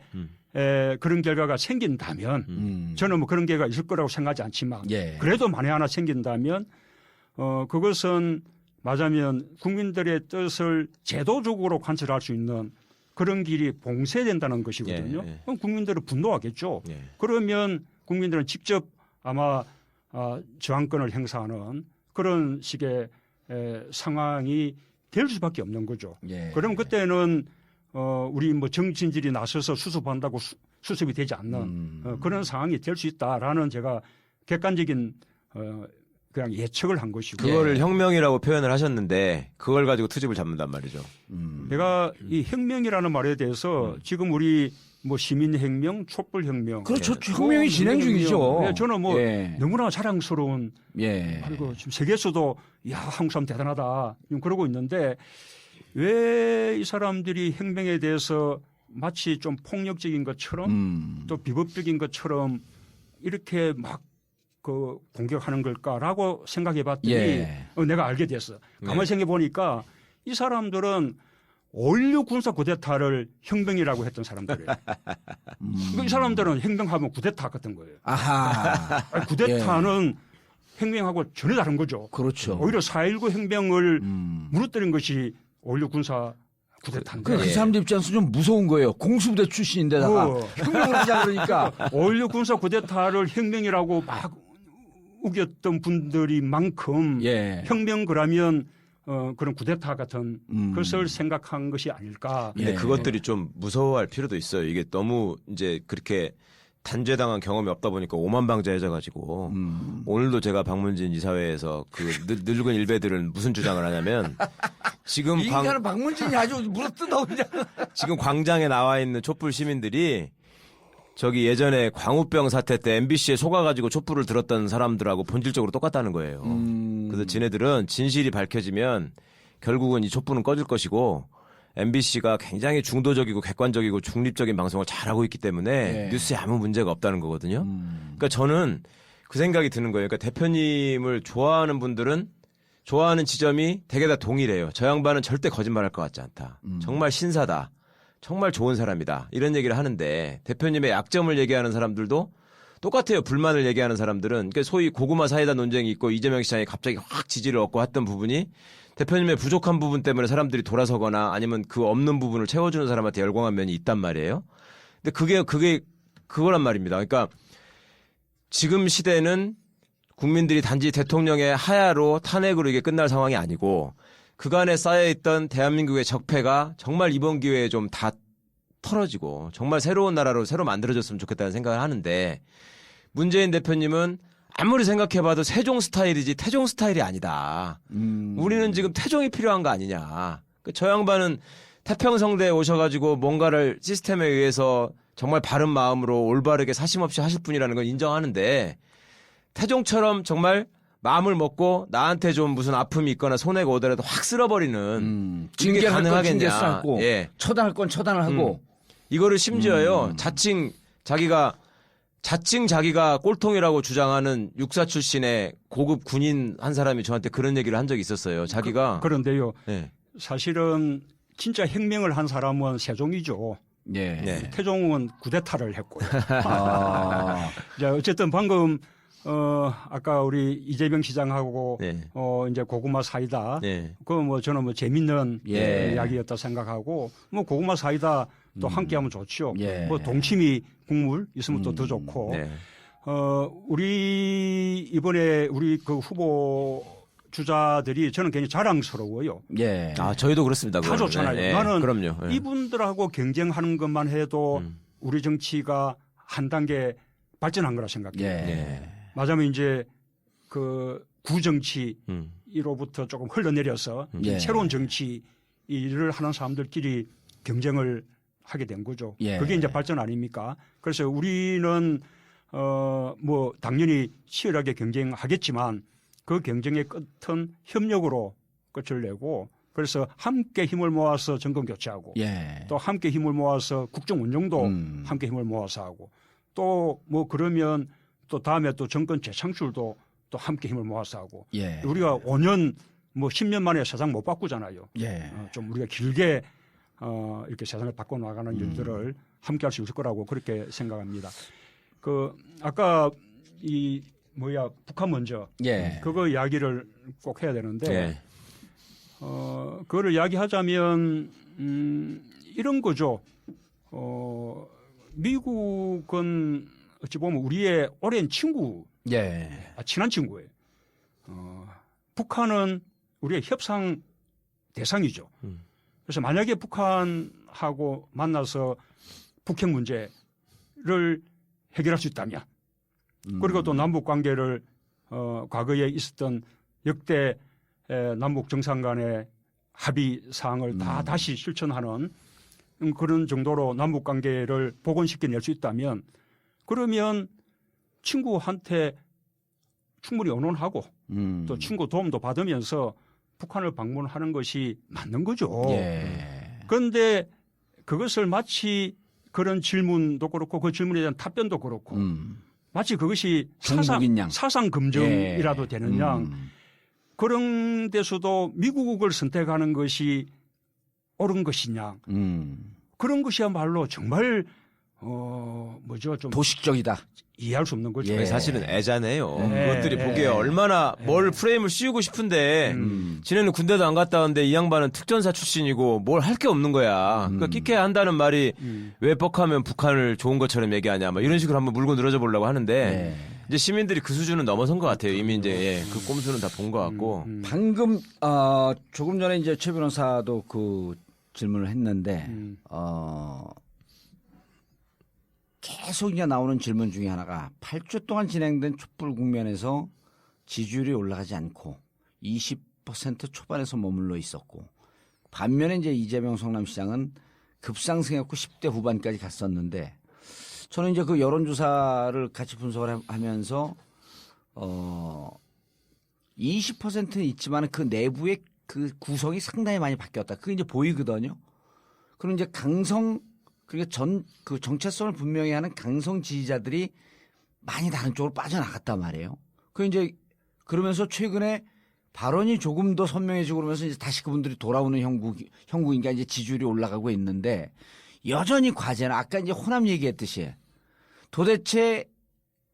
그런 결과가 생긴다면 저는 뭐 그런 결과가 있을 거라고 생각하지 않지만 예. 그래도 만에 하나 생긴다면 그것은 맞으면 국민들의 뜻을 제도적으로 관철할 수 있는 그런 길이 봉쇄된다는 것이거든요. 예. 그럼 국민들은 분노하겠죠. 예. 그러면 국민들은 직접 아마 저항권을 행사하는 그런 식의 상황이 될 수밖에 없는 거죠. 예. 그럼 그때는 우리 뭐 정치인들이 나서서 수습한다고 수습이 되지 않는 그런 상황이 될 수 있다라는 제가 객관적인 그냥 예측을 한 것이고. 그거를 혁명이라고 표현을 하셨는데 그걸 가지고 투집을 잡는단 말이죠. 내가 이 혁명이라는 말에 대해서 지금 우리 뭐 시민혁명, 촛불혁명. 그렇죠. 혁명이 진행 중이죠. 네, 저는 뭐 예. 너무나 자랑스러운 예. 그리고 지금 세계에서도 야 한국 사람 대단하다 그러고 있는데 왜 이 사람들이 혁명에 대해서 마치 좀 폭력적인 것처럼 또 비법적인 것처럼 이렇게 막 그 공격하는 걸까라고 생각해 봤더니 예. 내가 알게 됐어. 가만히 생각해 보니까 이 사람들은 5.16 군사 쿠데타를 혁명이라고 했던 사람들이에요. 이 사람들은 혁명하면 쿠데타 같은 거예요. 아하. 아니, 쿠데타는 혁명하고 전혀 다른 거죠. 그렇죠. 오히려 4.19 혁명을 무너뜨린 것이 5.16 군사 쿠데타인데. 그 사람들 입장에서 좀 무서운 거예요. 공수부대 출신인데다가 혁명을 하자 그러니까. 5.16 군사 쿠데타를 혁명이라고 막 우겼던 분들이만큼 예. 혁명 그러면 그런 쿠데타 같은 것을 생각한 것이 아닐까. 근데 예. 그것들이 좀 무서워할 필요도 있어요. 이게 너무 이제 그렇게 단죄당한 경험이 없다 보니까 오만방자해져가지고 오늘도 제가 박문진 이사회에서 그 늙은 일베들은 무슨 주장을 하냐면 지금 이 인간은 박문진이 아주 물어뜯어 그냥. 지금 광장에 나와 있는 촛불 시민들이 저기 예전에 광우병 사태 때 MBC에 속아가지고 촛불을 들었던 사람들하고 본질적으로 똑같다는 거예요. 그래서 지네들은 진실이 밝혀지면 결국은 이 촛불은 꺼질 것이고 MBC가 굉장히 중도적이고 객관적이고 중립적인 방송을 잘하고 있기 때문에 뉴스에 아무 문제가 없다는 거거든요. 그러니까 저는 그 생각이 드는 거예요. 그러니까 대표님을 좋아하는 분들은 좋아하는 지점이 되게 다 동일해요. 저 양반은 절대 거짓말할 것 같지 않다. 정말 신사다. 정말 좋은 사람이다. 이런 얘기를 하는데 대표님의 약점을 얘기하는 사람들도 똑같아요. 불만을 얘기하는 사람들은. 그러니까 소위 고구마 사이다 논쟁이 있고 이재명 시장이 갑자기 확 지지를 얻고 했던 부분이 대표님의 부족한 부분 때문에 사람들이 돌아서거나 아니면 그 없는 부분을 채워주는 사람한테 열광한 면이 있단 말이에요. 근데 그게 그거란 말입니다. 그러니까 지금 시대는 국민들이 단지 대통령의 하야로 탄핵으로 이게 끝날 상황이 아니고 그간에 쌓여있던 대한민국의 적폐가 정말 이번 기회에 좀 다 털어지고 정말 새로운 나라로 새로 만들어졌으면 좋겠다는 생각을 하는데 문재인 대표님은 아무리 생각해봐도 세종 스타일이지 태종 스타일이 아니다. 우리는 지금 태종이 필요한 거 아니냐. 저 양반은 태평성대에 오셔가지고 뭔가를 시스템에 의해서 정말 바른 마음으로 올바르게 사심없이 하실 분이라는 걸 인정하는데 태종처럼 정말 마음을 먹고 나한테 좀 무슨 아픔이 있거나 손해가 오더라도 확 쓸어버리는 이게 징계할 건 가능하겠냐. 징계하고 예. 처단할 건 처단을 하고 이거를 심지어요. 자칭 자기가 꼴통이라고 주장하는 육사 출신의 고급 군인 한 사람이 저한테 그런 얘기를 한 적이 있었어요. 자기가 그런데요. 예. 사실은 진짜 혁명을 한 사람은 세종이죠. 예. 네. 태종은 쿠데타를 했고요. 아. 자, 어쨌든 방금 아까 우리 이재명 시장하고 네. 이제 고구마 사이다. 네. 그거 뭐 저는 뭐 재밌는 예. 이야기였다 생각하고 뭐 고구마 사이다 또 함께하면 좋죠. 예. 뭐 동치미 국물 있으면 또 더 좋고. 네. 우리 이번에 우리 그 후보 주자들이 저는 굉장히 자랑스러워요. 예. 아, 저희도 그렇습니다. 다 그거는. 좋잖아요. 예, 나는 그럼요. 예. 이분들하고 경쟁하는 것만 해도 우리 정치가 한 단계 발전한 거라 생각해요. 예. 맞으면 이제 그 구정치 음. 이로부터 조금 흘러내려서 예. 새로운 정치 일을 하는 사람들끼리 경쟁을 하게 된 거죠. 예. 그게 이제 발전 아닙니까? 그래서 우리는 뭐 당연히 치열하게 경쟁하겠지만 그 경쟁의 끝은 협력으로 끝을 내고 그래서 함께 힘을 모아서 정권 교체하고 예. 또 함께 힘을 모아서 국정 운영도 함께 힘을 모아서 하고 또 뭐 그러면 또 다음에 또 정권 재창출도 또 함께 힘을 모아서 하고 예. 우리가 5년 뭐 10년 만에 세상 못 바꾸잖아요. 예. 좀 우리가 길게 이렇게 세상을 바꿔 나가는 일들을 함께 할 수 있을 거라고 그렇게 생각합니다. 그 아까 이 뭐야 북한 먼저 예. 그거 이야기를 꼭 해야 되는데 예. 그거를 이야기하자면 이런 거죠. 미국은 어찌 보면 우리의 오랜 친구, 예. 친한 친구예요. 북한은 우리의 협상 대상이죠. 그래서 만약에 북한하고 만나서 북핵 문제를 해결할 수 있다면 그리고 또 남북 관계를 과거에 있었던 역대 남북 정상 간의 합의 사항을 다 다시 실천하는 그런 정도로 남북 관계를 복원시켜낼 수 있다면 그러면 친구한테 충분히 의논하고 또 친구 도움도 받으면서 북한을 방문하는 것이 맞는 거죠. 예. 그런데 그것을 마치 그런 질문도 그렇고 그 질문에 대한 답변도 그렇고 마치 그것이 중국인 양. 사상 검증이라도 예. 되는 양 그런 데서도 미국을 선택하는 것이 옳은 것이냐 그런 것이야말로 정말 뭐죠 좀 도식적이다. 이해할 수 없는 거죠. 예. 사실은 애자네요. 네. 그것들이 네. 보기에 얼마나 뭘 프레임을 씌우고 싶은데 지네는 군대도 안 갔다 왔는데 이 양반은 특전사 출신이고 뭘 할 게 없는 거야. 그러니까 끼케야 한다는 말이 왜 뻑하면 북한을 좋은 것처럼 얘기하냐 막 이런 식으로 한번 물고 늘어져 보려고 하는데 예. 이제 시민들이 그 수준은 넘어선 것 같아요. 이미 이제 예, 그 꼼수는 다 본 것 같고. 방금 조금 전에 이제 최 변호사도 그 질문을 했는데 계속 이제 나오는 질문 중에 하나가 8주 동안 진행된 촛불 국면에서 지지율이 올라가지 않고 20% 초반에서 머물러 있었고 반면에 이제 이재명 성남시장은 급상승했고 10대 후반까지 갔었는데 저는 이제 그 여론조사를 같이 분석을 하면서 20%는 있지만 그 내부의 그 구성이 상당히 많이 바뀌었다. 그게 이제 보이거든요. 그럼 이제 그러니까 그 정체성을 분명히 하는 강성 지지자들이 많이 다른 쪽으로 빠져나갔단 말이에요. 그 이제 그러면서 최근에 발언이 조금 더 선명해지고 그러면서 이제 다시 그분들이 돌아오는 형국이니까 이제 지지율이 올라가고 있는데 여전히 과제는 아까 이제 호남 얘기했듯이 도대체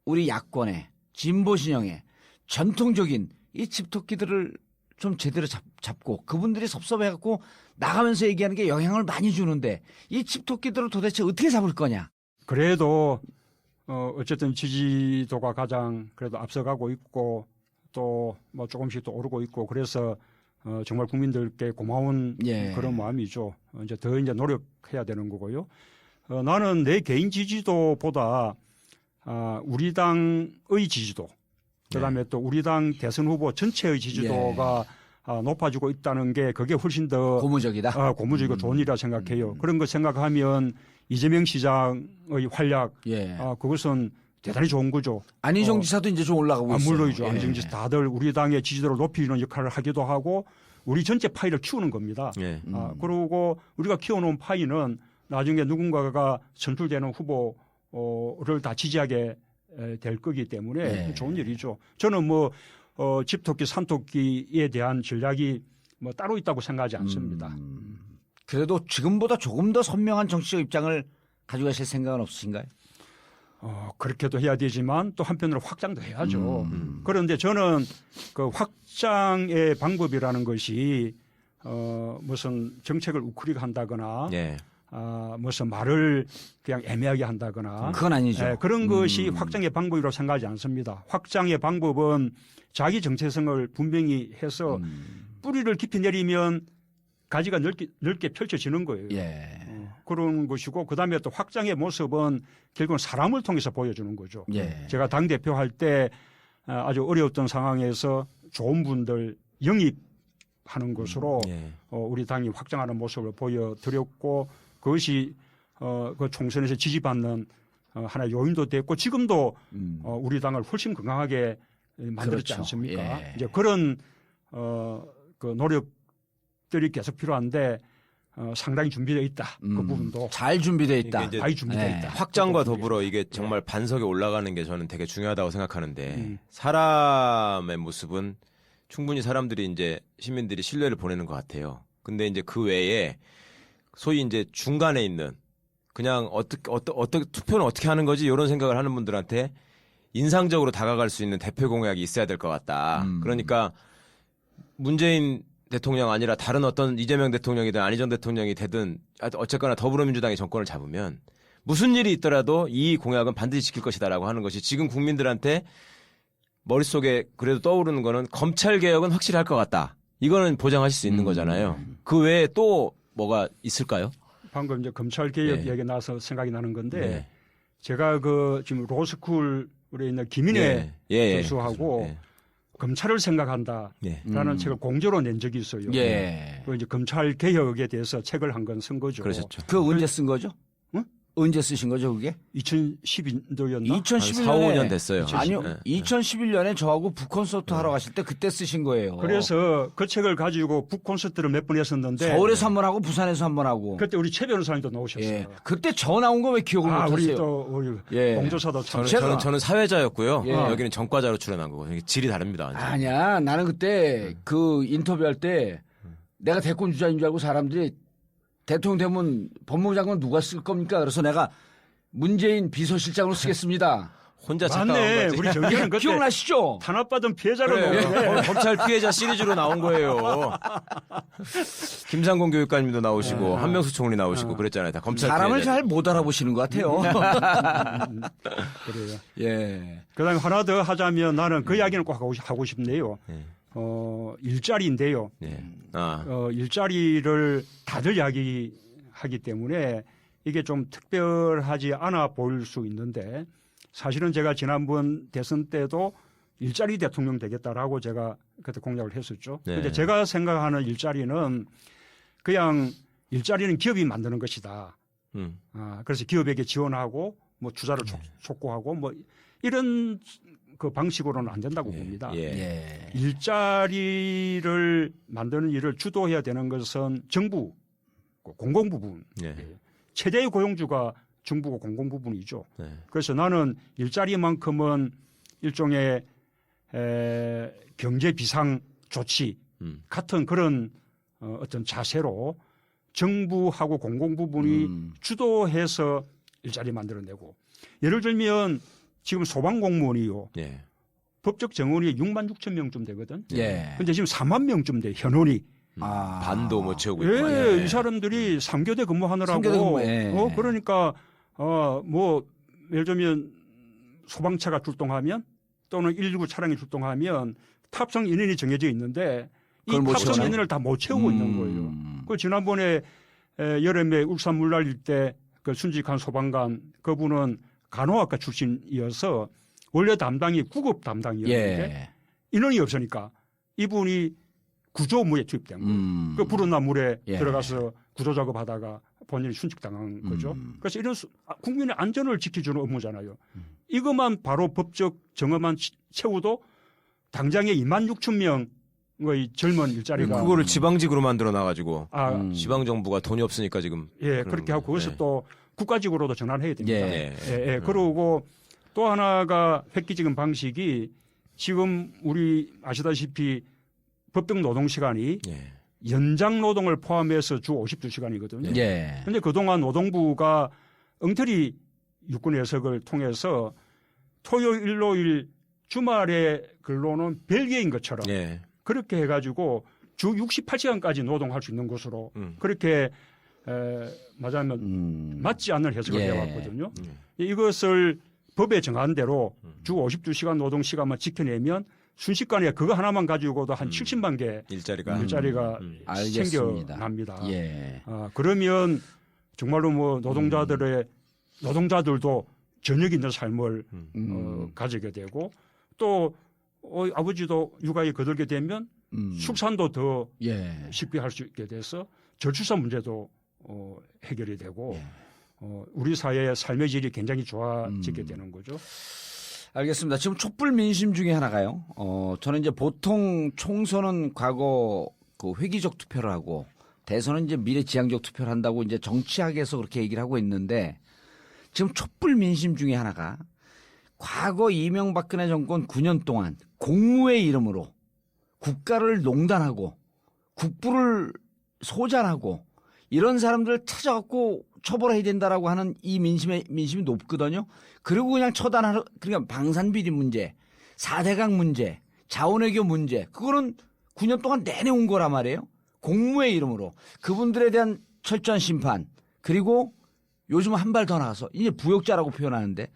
우리 야권의 진보 진영의 전통적인 이 집토끼들을 좀 제대로 잡고 그분들이 섭섭해갖고 나가면서 얘기하는 게 영향을 많이 주는데 이 집토끼들을 도대체 어떻게 잡을 거냐? 그래도 어쨌든 지지도가 가장 그래도 앞서가고 있고 또 뭐 조금씩 또 오르고 있고 그래서 정말 국민들께 고마운 예. 그런 마음이죠. 이제 더 이제 노력해야 되는 거고요. 나는 내 개인 지지도보다 우리 당의 지지도, 그다음에 또 우리 당 대선 후보 전체의 지지도가 높아지고 있다는 게 그게 훨씬 더 고무적이다. 고무적이고 좋은 일이라 생각해요. 그런 거 생각하면 이재명 시장의 활약, 그것은 대단히 좋은 거죠. 안희정 지사도 이제 좀 올라가고 있어요. 물론이죠. 안희정 지사 다들 우리 당의 지지도를 높이는 역할을 하기도 하고 우리 전체 파이를 키우는 겁니다. 그리고 우리가 키워놓은 파이는 나중에 누군가가 선출되는 후보를 다 지지하게 될 거기 때문에 좋은 일이죠. 저는 뭐 집토끼 산토끼에 대한 전략이 뭐 따로 있다고 생각하지 않습니다. 그래도 지금보다 조금 더 선명한 정치적 입장을 가져가실 생각은 없으신가요? 그렇게도 해야 되지만 또 한편으로 확장도 해야죠. 그런데 저는 그 확장의 방법이라는 것이 무슨 정책을 우크리가 한다거나 무슨 말을 그냥 애매하게 한다거나 그건 아니죠. 그런 것이 확장의 방법이라고 생각하지 않습니다. 확장의 방법은 자기 정체성을 분명히 해서 뿌리를 깊이 내리면 가지가 넓게 펼쳐지는 거예요. 그런 것이고 그다음에 또 확장의 모습은 결국은 사람을 통해서 보여주는 거죠. 제가 당대표 할 때 아주 어려웠던 상황에서 좋은 분들 영입하는 것으로 우리 당이 확장하는 모습을 보여드렸고 그것이 그 총선에서 지지받는 하나의 요인도 됐고 지금도 우리 당을 훨씬 건강하게 만들었지 않습니까? 이제 그런 그 노력들이 계속 필요한데 상당히 준비되어 있다. 그 부분도 잘 준비되어 있다. 많이 준비되어 있다. 확장과 더불어 이게 정말 반석에 올라가는 게 저는 되게 중요하다고 생각하는데 사람의 모습은 충분히 사람들이 이제 시민들이 신뢰를 보내는 것 같아요. 근데 이제 그 외에 소위 이제 중간에 있는 그냥 어떻게 투표는 어떻게 하는 거지 이런 생각을 하는 분들한테 인상적으로 다가갈 수 있는 대표 공약이 있어야 될 것 같다. 그러니까 문재인 대통령 아니라 다른 어떤 이재명 대통령이든 안희정 대통령이 되든 어쨌거나 더불어민주당이 정권을 잡으면 무슨 일이 있더라도 이 공약은 반드시 지킬 것이다라고 하는 것이 지금 국민들한테 머릿속에 그래도 떠오르는 거는 검찰개혁은 확실히 할 것 같다. 이거는 보장하실 수 있는 거잖아요. 그 외에 또 뭐가 있을까요? 방금 이제 검찰개혁 이야기 나서 생각이 나는 건데 제가 그 지금 로스쿨에 있는 김인혜 교수하고 검찰을 생각한다라는 책을 공저로 낸 적이 있어요. 그 이제 검찰 개혁에 대해서 책을 한 권 쓴 거죠. 그러셨죠. 그 언제 쓴 거죠? 언제 쓰신 거죠, 그게? 2012년도였나? 2011년에 4, 5년 됐어요. 아니요. 2011년에 저하고 북콘서트 하러 가실 때 그때 쓰신 거예요. 그래서 그 책을 가지고 북콘서트를 몇 번 했었는데 서울에서 한 번 하고 부산에서 한 번 하고. 그때 우리 최 변호사님도 나오셨어요. 그때 저 나온 거 왜 기억을 못 우리 하세요? 또 우리 공조사도 참 저는 사회자였고요. 여기는 전과자로 출연한 거고 질이 다릅니다. 완전. 아니야. 나는 그때 그 인터뷰할 때 내가 대권 주자인 줄 알고 사람들이 대통령 되면 법무부 장관 누가 쓸 겁니까? 그래서 내가 문재인 비서실장으로 쓰겠습니다. 혼자 착각한 맞네. 거지. 우리 정기는 그때 기억나시죠? 탄압받은 피해자로 그래. 검찰 피해자 시리즈로 나온 거예요. 김상곤 교육관님도 나오시고 한명수 총리 나오시고 그랬잖아요. 다 검찰 사람을 피해자. 잘 못 알아보시는 것 같아요. 그래요. 예. 그다음에 하나 더 하자면 나는 그 이야기는 꼭 하고 싶네요. 일자리인데요. 일자리를 다들 이야기하기 때문에 이게 좀 특별하지 않아 보일 수 있는데 사실은 제가 지난번 대선 때도 일자리 대통령 되겠다라고 제가 그때 공약을 했었죠. 그런데 제가 생각하는 일자리는 그냥 일자리는 기업이 만드는 것이다. 그래서 기업에게 지원하고 뭐 투자를 촉구하고 뭐 이런 그 방식으로는 안 된다고 봅니다. 일자리를 만드는 일을 주도해야 되는 것은 정부, 공공부분. 최대의 고용주가 정부고 공공부분이죠. 그래서 나는 일자리만큼은 일종의 경제 비상 조치 같은 그런 어떤 자세로 정부하고 공공부분이 주도해서 일자리 만들어내고 예를 들면 지금 소방공무원이요. 법적 정원이 6만 6천 명쯤 되거든. 근데 지금 4만 명쯤 돼 현원이. 반도 못 채우고 있고. 이 사람들이 3교대 근무하느라고. 3교대 근무, 그러니까 뭐 예를 들면 소방차가 출동하면 또는 119 차량이 출동하면 탑승 인원이 정해져 있는데 이 탑승 인원을 다 못 채우고 있는 거예요. 그 지난번에 여름에 울산 물난일 때 그 순직한 소방관 그분은 간호학과 출신이어서 원래 담당이 구급 담당이었는데 예. 인원이 없으니까 이분이 구조 업무에 투입된 거예요. 그 불은 물에 예. 들어가서 구조 작업하다가 본인이 순직당한 거죠. 그래서 이런 국민의 안전을 지켜주는 업무잖아요. 이것만 바로 법적 정엄만 채워도 당장에 2만 6천 명의 젊은 일자리가 그거를 지방직으로 만들어 놔가지고 지방 정부가 돈이 없으니까 지금 예 그렇게 하고 그것을 네. 또 국가직으로도 전환해야 됩니다. 예. 예. 그러고 또 하나가 획기적인 방식이 지금 우리 아시다시피 법定노동 시간이 예. 연장 노동을 포함해서 주 52시간이거든요. 예. 그런데 그동안 노동부가 엉터리 유권 해석을 통해서 토요일, 일요일 주말에 근로는 별개인 것처럼 예. 그렇게 해가지고 주 68시간까지 노동할 수 있는 것으로 그렇게 맞으면 맞지 않는 해석을 예. 해왔거든요. 이것을 법에 정한 대로 주 52시간 노동 시간만 지켜내면 순식간에 그거 하나만 가지고도 한 70만 개 일자리가 일자리가 알겠습니다. 생겨납니다. 예. 그러면 정말로 뭐 노동자들도 저녁 있는 삶을 가지게 되고 또 아버지도 육아에 거들게 되면 출산도 더 예. 쉽게 할 수 있게 돼서 저출산 문제도 해결이 되고 우리 사회의 삶의 질이 굉장히 좋아지게 되는 거죠. 알겠습니다. 지금 촛불 민심 중에 하나가요. 저는 이제 보통 총선은 과거 그 회기적 투표를 하고 대선은 이제 미래지향적 투표를 한다고 이제 정치학에서 그렇게 얘기를 하고 있는데 지금 촛불 민심 중에 하나가 과거 이명박근혜 정권 9년 동안 공무의 이름으로 국가를 농단하고 국부를 소잔하고 이런 사람들을 찾아갖고 처벌해야 된다라고 하는 이 민심이 높거든요. 그리고 그냥 처단하는 그러니까 방산비리 문제, 4대강 문제, 자원외교 문제 그거는 9년 동안 내내 온 거란 말이에요. 공무의 이름으로 그분들에 대한 철저한 심판 그리고 요즘 한 발 더 나가서 이제 부역자라고 표현하는데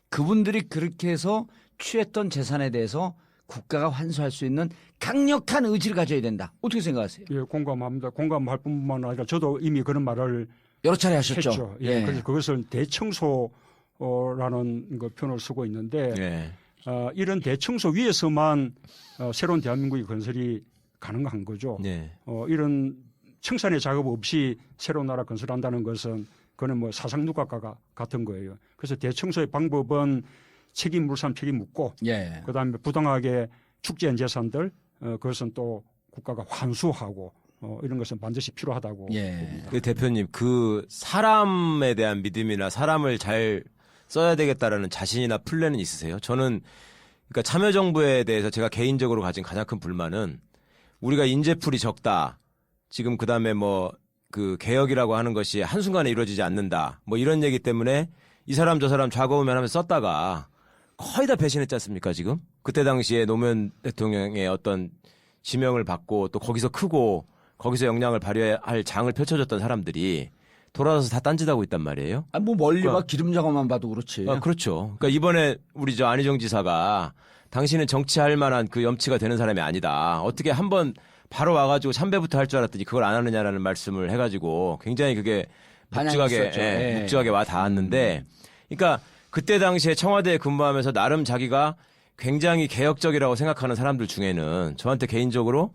그분들이 그렇게 해서 취했던 재산에 대해서 국가가 환수할 수 있는 강력한 의지를 가져야 된다. 어떻게 생각하세요? 예, 공감합니다. 공감할 뿐만 아니라 저도 이미 그런 말을 여러 차례 하셨죠. 했죠. 예, 그래서 그것을 대청소라는 그 표현을 쓰고 있는데 예. 이런 대청소 위에서만 새로운 대한민국의 건설이 가능한 거죠. 예. 이런 청산의 작업 없이 새로운 나라 건설한다는 것은 그는 뭐 사상누각과 같은 거예요. 그래서 대청소의 방법은 책임 물삼 책임 묻고 예. 그다음에 부당하게 축제한 재산들 그것은 또 국가가 환수하고 이런 것은 반드시 필요하다고 예. 봅니다. 그 대표님 그 사람에 대한 믿음이나 사람을 잘 써야 되겠다라는 자신이나 플랜은 있으세요? 저는 그러니까 참여정부에 대해서 제가 개인적으로 가진 가장 큰 불만은 우리가 인재풀이 적다. 지금 그다음에 뭐 그 개혁이라고 하는 것이 한순간에 이루어지지 않는다. 뭐 이런 얘기 때문에 이 사람 저 사람 좌고우면 하면서 썼다가 거의 다 배신했지 않습니까 지금? 그때 당시에 노무현 대통령의 어떤 지명을 받고 또 거기서 크고 거기서 역량을 발휘할 장을 펼쳐줬던 사람들이 돌아와서 다 딴짓하고 있단 말이에요. 아, 뭐 멀리 그러니까, 봐 기름 작업만 봐도 그렇지. 그렇죠. 그러니까 이번에 우리 저 안희정 지사가 당신은 정치할 만한 그 염치가 되는 사람이 아니다. 어떻게 한번 바로 와가지고 참배부터 할 줄 알았더니 그걸 안 하느냐라는 말씀을 해가지고 굉장히 그게 반향했었죠. 예. 묵직하게 와 닿았는데, 그러니까 그때 당시에 청와대에 근무하면서 나름 자기가 굉장히 개혁적이라고 생각하는 사람들 중에는 저한테 개인적으로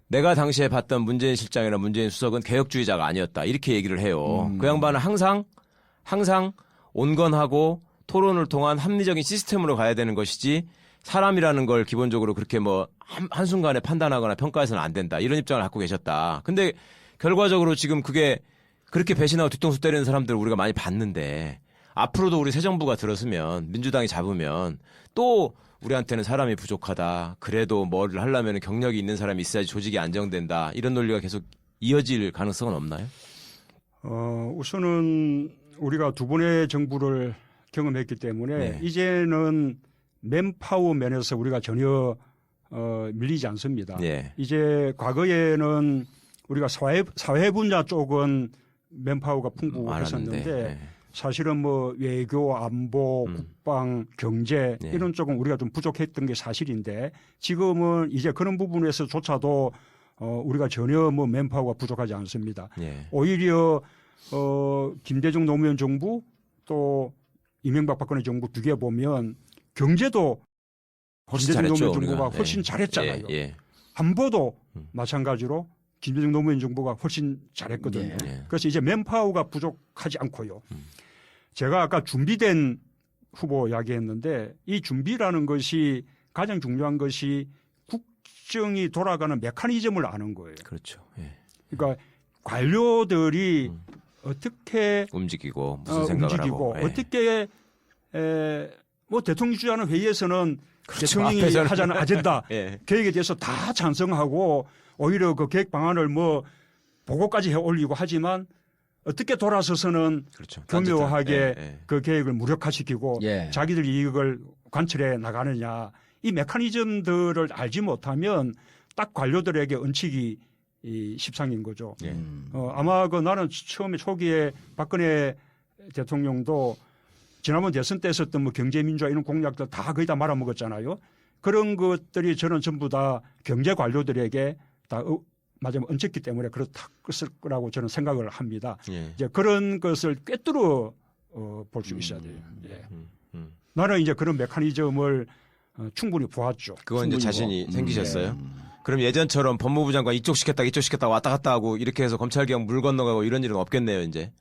내가 당시에 봤던 문재인 실장이나 문재인 수석은 개혁주의자가 아니었다 이렇게 얘기를 해요. 그 양반은 항상 온건하고 토론을 통한 합리적인 시스템으로 가야 되는 것이지 사람이라는 걸 기본적으로 그렇게 뭐 한순간에 판단하거나 평가해서는 안 된다 이런 입장을 갖고 계셨다. 근데 결과적으로 지금 그게 그렇게 배신하고 뒤통수 때리는 사람들을 우리가 많이 봤는데 앞으로도 우리 새 정부가 들었으면 민주당이 잡으면 또 우리한테는 사람이 부족하다. 그래도 뭐를 하려면 경력이 있는 사람이 있어야지 조직이 안정된다. 이런 논리가 계속 이어질 가능성은 없나요? 우선은 우리가 두 번의 정부를 경험했기 때문에 네. 이제는 맨파워 면에서 우리가 전혀 밀리지 않습니다. 네. 이제 과거에는 우리가 사회 분야 쪽은 맨파워가 풍부했었는데 네. 사실은 뭐 외교, 안보, 국방, 경제 네. 이런 쪽은 우리가 좀 부족했던 게 사실인데 지금은 이제 그런 부분에서조차도 우리가 전혀 뭐 맨파워가 부족하지 않습니다. 네. 오히려 김대중 노무현 정부 또 이명박 박근혜 정부 비교해 보면 경제도 훨씬 김대중 잘했죠, 노무현 정부가 우리가. 훨씬 예. 잘했잖아요. 예. 안보도 마찬가지로 김대중 노무현 정부가 훨씬 잘했거든요. 예. 그래서 이제 맨파워가 부족하지 않고요. 제가 아까 준비된 후보 이야기했는데 이 준비라는 것이 가장 중요한 것이 국정이 돌아가는 메커니즘을 아는 거예요. 그렇죠. 예. 그러니까 관료들이 어떻게 움직이고 무슨 생각을 움직이고 하고. 예. 어떻게 뭐 대통령이 주재하는 회의에서는 그렇죠. 대통령이 앞에서는. 하자는 아젠다 예. 계획에 대해서 다 찬성하고 오히려 그 계획 방안을 뭐 보고까지 해 올리고 하지만 어떻게 돌아서서는 그렇죠. 교묘하게 예. 그 계획을 무력화시키고 예. 자기들 이익을 관철해 나가느냐 이 메커니즘들을 알지 못하면 딱 관료들에게 얹히기 이 십상인 거죠. 예. 아마 그 나는 처음에 초기에 박근혜 대통령도 지난번 대선 때 했었던 뭐 경제민주화 이런 공약들 다 거의 다 말아먹었잖아요. 그런 것들이 저는 전부 다 경제 관료들에게 다 맞으면 얹혔기 때문에 그렇을 거라고 저는 생각을 합니다. 예. 이제 그런 것을 꿰뚫어 볼 수 있어야 돼요. 예. 나는 이제 그런 메커니즘을 충분히 보았죠. 그건 이제 자신이 생기셨어요? 네. 그럼 예전처럼 법무부 장관 이쪽 시켰다 왔다 갔다 하고 이렇게 해서 검찰개혁 물 건너가고 이런 일은 없겠네요, 이제.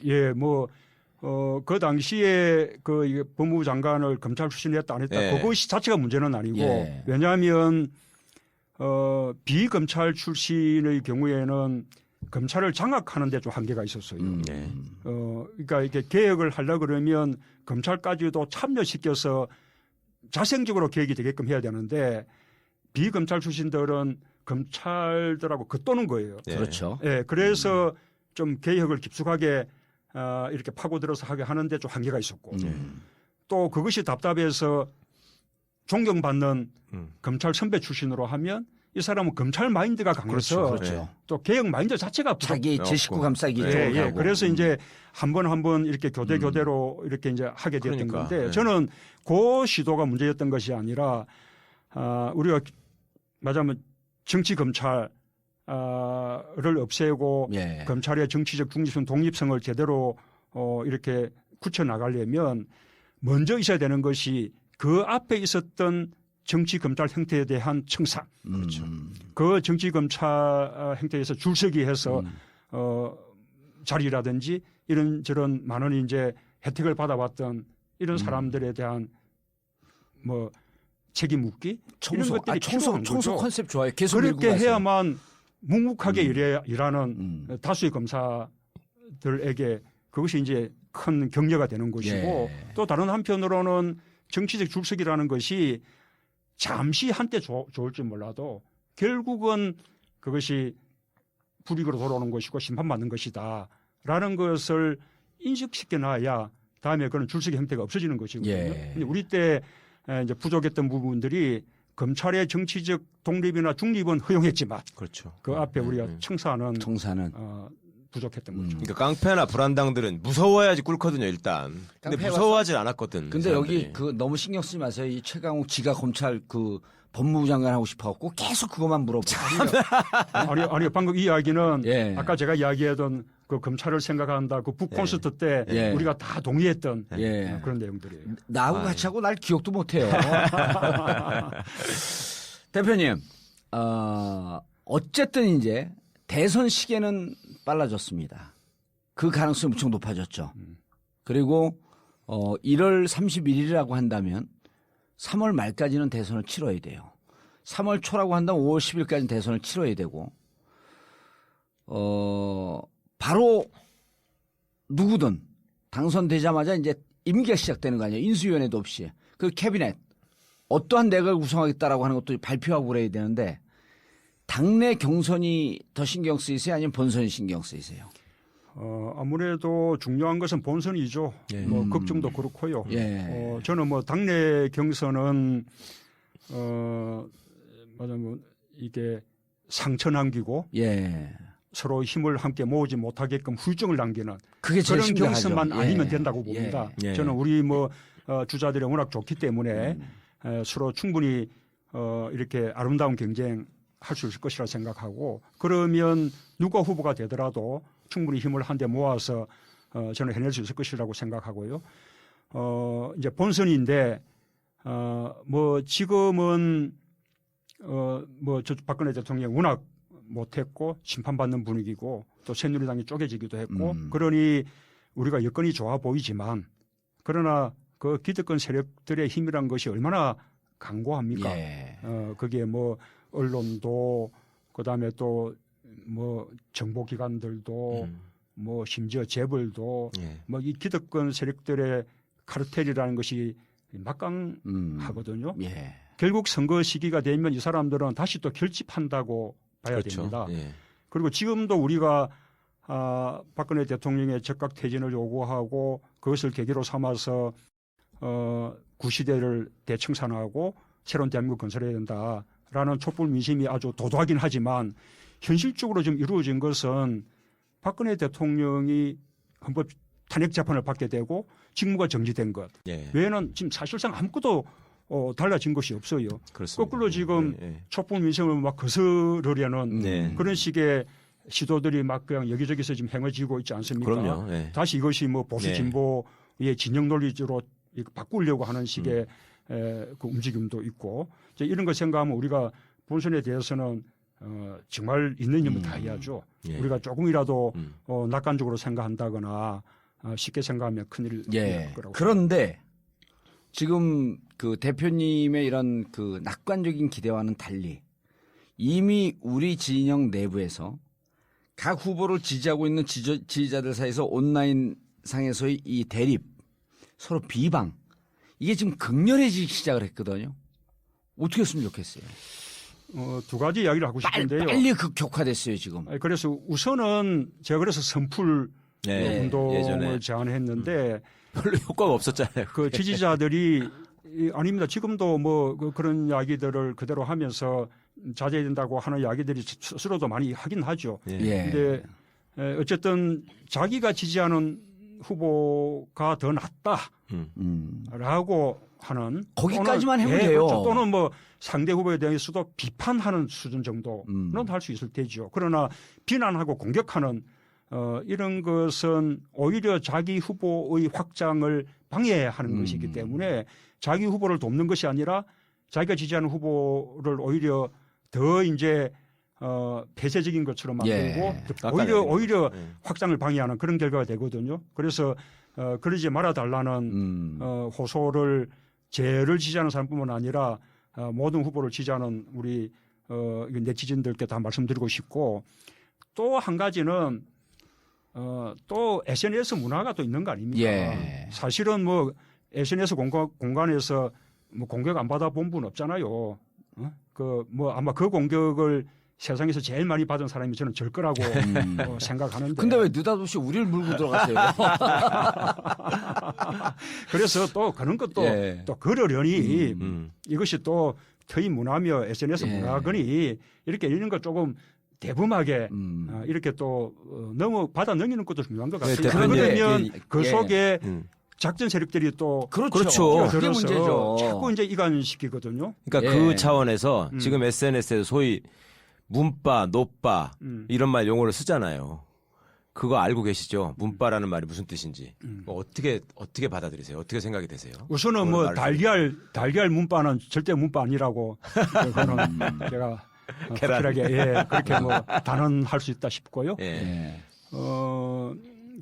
예, 뭐, 그 당시에 그 이게 법무부 장관을 검찰 출신을 했다 안 했다. 예. 그것이 자체가 문제는 아니고 예. 왜냐하면 비검찰 출신의 경우에는 검찰을 장악하는 데 좀 한계가 있었어요. 네. 그러니까 이렇게 개혁을 하려 그러면 검찰까지도 참여시켜서 자생적으로 개혁이 되게끔 해야 되는데 비검찰 출신들은 검찰들하고 겉도는 거예요. 예. 그렇죠. 예, 그래서 좀 개혁을 깊숙하게 이렇게 파고들어서 하게 하는데 좀 한계가 있었고 또 그것이 답답해서 존경받는 검찰 선배 출신으로 하면 이 사람은 검찰 마인드가 강해서 그렇죠. 또 개혁 마인드 자체가 부족. 자기 제 식구 감싸기 예, 쪽으로 예, 가고. 그래서 이제 한 번 이렇게 교대로 이렇게 이제 하게 됐던 그러니까, 건데 예. 저는 그 시도가 문제였던 것이 아니라 우리가 말하자면 정치 검찰을 없애고 예. 검찰의 정치적 중립성, 독립성을 제대로 이렇게 굳혀 나가려면 먼저 있어야 되는 것이 그 앞에 있었던 정치 검찰 행태에 대한 청산. 그렇죠. 그 정치 검찰 행태에서 줄서기해서 자리라든지 이런저런 많은 이제 혜택을 받아왔던 이런 사람들에 대한 뭐 책임 묻기 이런 것들이 필요한 청소 거죠. 컨셉 좋아요. 계속 밀고 그렇게 가세요. 해야만 묵묵하게 일하는 다수의 검사들에게 그것이 이제 큰 격려가 되는 것이고 예. 또 다른 한편으로는 정치적 줄서기라는 것이 잠시 한때 좋을지 몰라도 결국은 그것이 불이익으로 돌아오는 것이고 심판받는 것이다라는 것을 인식시켜 놔야 다음에 그런 줄서기 형태가 없어지는 것이거든요. 예. 근데 우리 때 이제 부족했던 부분들이 검찰의 정치적 독립이나 중립은 허용했지만 그렇죠. 그 앞에 우리가 청사는 부족했던 거죠. 그러니까 깡패나 불안당들은 무서워야지 꿇거든요, 일단. 근데 깡패 무서워하지 않았거든. 근데 이 여기 사람들이. 그 너무 신경 쓰지 마세요. 이 최강욱 지가 검찰 그 법무부 장관 하고 싶어갖고 계속 그것만 물어봐. 아니 방금 이 이야기는 예. 아까 제가 이야기하던 그 검찰을 생각한다 그 북콘서트 때 예. 우리가 다 동의했던 예. 그런 내용들이에요. 나하고 같이 하고 날 기억도 못해요. 대표님, 어쨌든 이제 대선 시기에는 빨라졌습니다. 그 가능성이 무척 높아졌죠. 그리고 1월 31일이라고 한다면 3월 말까지는 대선을 치러야 돼요. 3월 초라고 한다면 5월 10일까지는 대선을 치러야 되고 바로 누구든 당선되자마자 이제 임기가 시작되는 거 아니에요. 인수위원회도 없이. 그 캐비넷 어떠한 내각을 구성하겠다라고 하는 것도 발표하고 그래야 되는데 당내 경선이 더 신경 쓰이세요? 아니면 본선이 신경 쓰이세요? 아무래도 중요한 것은 본선이죠. 뭐 걱정도 그렇고요. 예. 저는 뭐 당내 경선은 말하자면 이게 상처 남기고 예. 서로 힘을 함께 모으지 못하게끔 후유증을 남기는 그게 제일 그런 심각하죠. 경선만 예. 아니면 된다고 봅니다. 예. 저는 우리 뭐 주자들이 워낙 좋기 때문에 서로 충분히 이렇게 아름다운 경쟁 할 수 있을 것이라 생각하고 그러면 누가 후보가 되더라도 충분히 힘을 한데 모아서 저는 해낼 수 있을 것이라고 생각하고요. 이제 본선인데 뭐 지금은 뭐 저 박근혜 대통령 워낙 못했고 심판받는 분위기고 또 새누리당이 쪼개지기도 했고 그러니 우리가 여건이 좋아 보이지만 그러나 그 기득권 세력들의 힘이란 것이 얼마나 강고합니까? 예. 거기에 뭐 언론도 그다음에 또 뭐 정보기관들도 뭐 심지어 재벌도 예. 뭐 이 기득권 세력들의 카르텔이라는 것이 막강하거든요. 예. 결국 선거 시기가 되면 이 사람들은 다시 또 결집한다고 봐야 그렇죠. 됩니다. 예. 그리고 지금도 우리가 박근혜 대통령의 즉각 퇴진을 요구하고 그것을 계기로 삼아서 구시대를 대청산하고 새로운 대한민국 건설해야 된다라는 촛불 민심이 아주 도도하긴 하지만 현실적으로 좀 이루어진 것은 박근혜 대통령이 헌법 탄핵 재판을 받게 되고 직무가 정지된 것 예. 외에는 지금 사실상 아무것도 달라진 것이 없어요. 그렇습니다. 거꾸로 지금 예. 촛불 민심을 막 거스르려는 네. 그런 식의 시도들이 막 그냥 여기저기서 지금 행해지고 있지 않습니까? 그럼요. 예. 다시 이것이 뭐 보수 네. 진보의 진영 논리로 바꾸려고 하는 식의 그 움직임도 있고 이제 이런 걸 생각하면 우리가 본선에 대해서는 정말 있는 힘을 다 해야죠. 예. 우리가 조금이라도 낙관적으로 생각한다거나 쉽게 생각하면 큰일 예. 날 거라고. 그런데 지금 그 대표님의 이런 그 낙관적인 기대와는 달리 이미 우리 진영 내부에서 각 후보를 지지하고 있는 지지자들 사이에서 온라인 상에서의 이 대립, 서로 비방, 이게 지금 극렬해지기 시작을 했거든요. 어떻게 했으면 좋겠어요? 두 가지 이야기를 하고 싶은데요. 빨리 극격화됐어요 지금. 그래서 우선은 제가 그래서 선풀 네. 운동을 예전에 제안했는데 별로 효과가 없었잖아요. 그 지지자들이 아닙니다. 지금도 뭐 그런 이야기들을 그대로 하면서 자제해야 된다고 하는 이야기들이 스스로도 많이 하긴 하죠. 예. 예. 근데 어쨌든 자기가 지지하는 후보가 더 낫다라고 하는 거기까지만 또는, 해도 돼요. 그렇죠. 또는 뭐 상대 후보에 대해서도 비판하는 수준 정도는 할 수 있을 테죠. 그러나 비난하고 공격하는 이런 것은 오히려 자기 후보의 확장을 방해하는 것이기 때문에 자기 후보를 돕는 것이 아니라 자기가 지지하는 후보를 오히려 더 이제 폐쇄적인 것처럼 만들고 예. 오히려 확장을 방해하는 그런 결과가 되거든요. 그래서 그러지 말아달라는 호소를 쟤를 지지하는 사람뿐만 아니라 모든 후보를 지지하는 우리 네티즌들께 다 말씀드리고 싶고 또 한 가지는 또 SNS 문화가 또 있는 거 아닙니까? 예. 사실은 뭐 SNS 공간에서 뭐 공격 안 받아본 분 없잖아요. 그 뭐 아마 그 공격을 세상에서 제일 많이 받은 사람이 저는 절 거라고 생각하는데. 근데 왜 느닷없이 우리를 물고 들어가세요? 그래서 또 그런 것도 예. 또 그러려니 이것이 또 터이 문화며 SNS 예. 문화거니 이렇게 이런 거 조금 대범하게 이렇게 또 너무 받아 넘기는 것도 중요한 것 같아요. 대표님, 그러면 그 예. 속에 작전 세력들이 또 그렇죠. 그게 문제죠. 자꾸 이제 이간시키거든요. 그러니까 예. 그 차원에서 지금 SNS에서 소위 문바, 노빠 이런 말 용어를 쓰잖아요. 그거 알고 계시죠? 문바라는 말이 무슨 뜻인지. 어떻게 받아들이세요? 어떻게 생각이 되세요? 우선은 뭐 달걀 문바는 절대 문바 아니라고 그거는 제가 확실하게 그렇게 뭐 단언할 수 있다 싶고요. 예.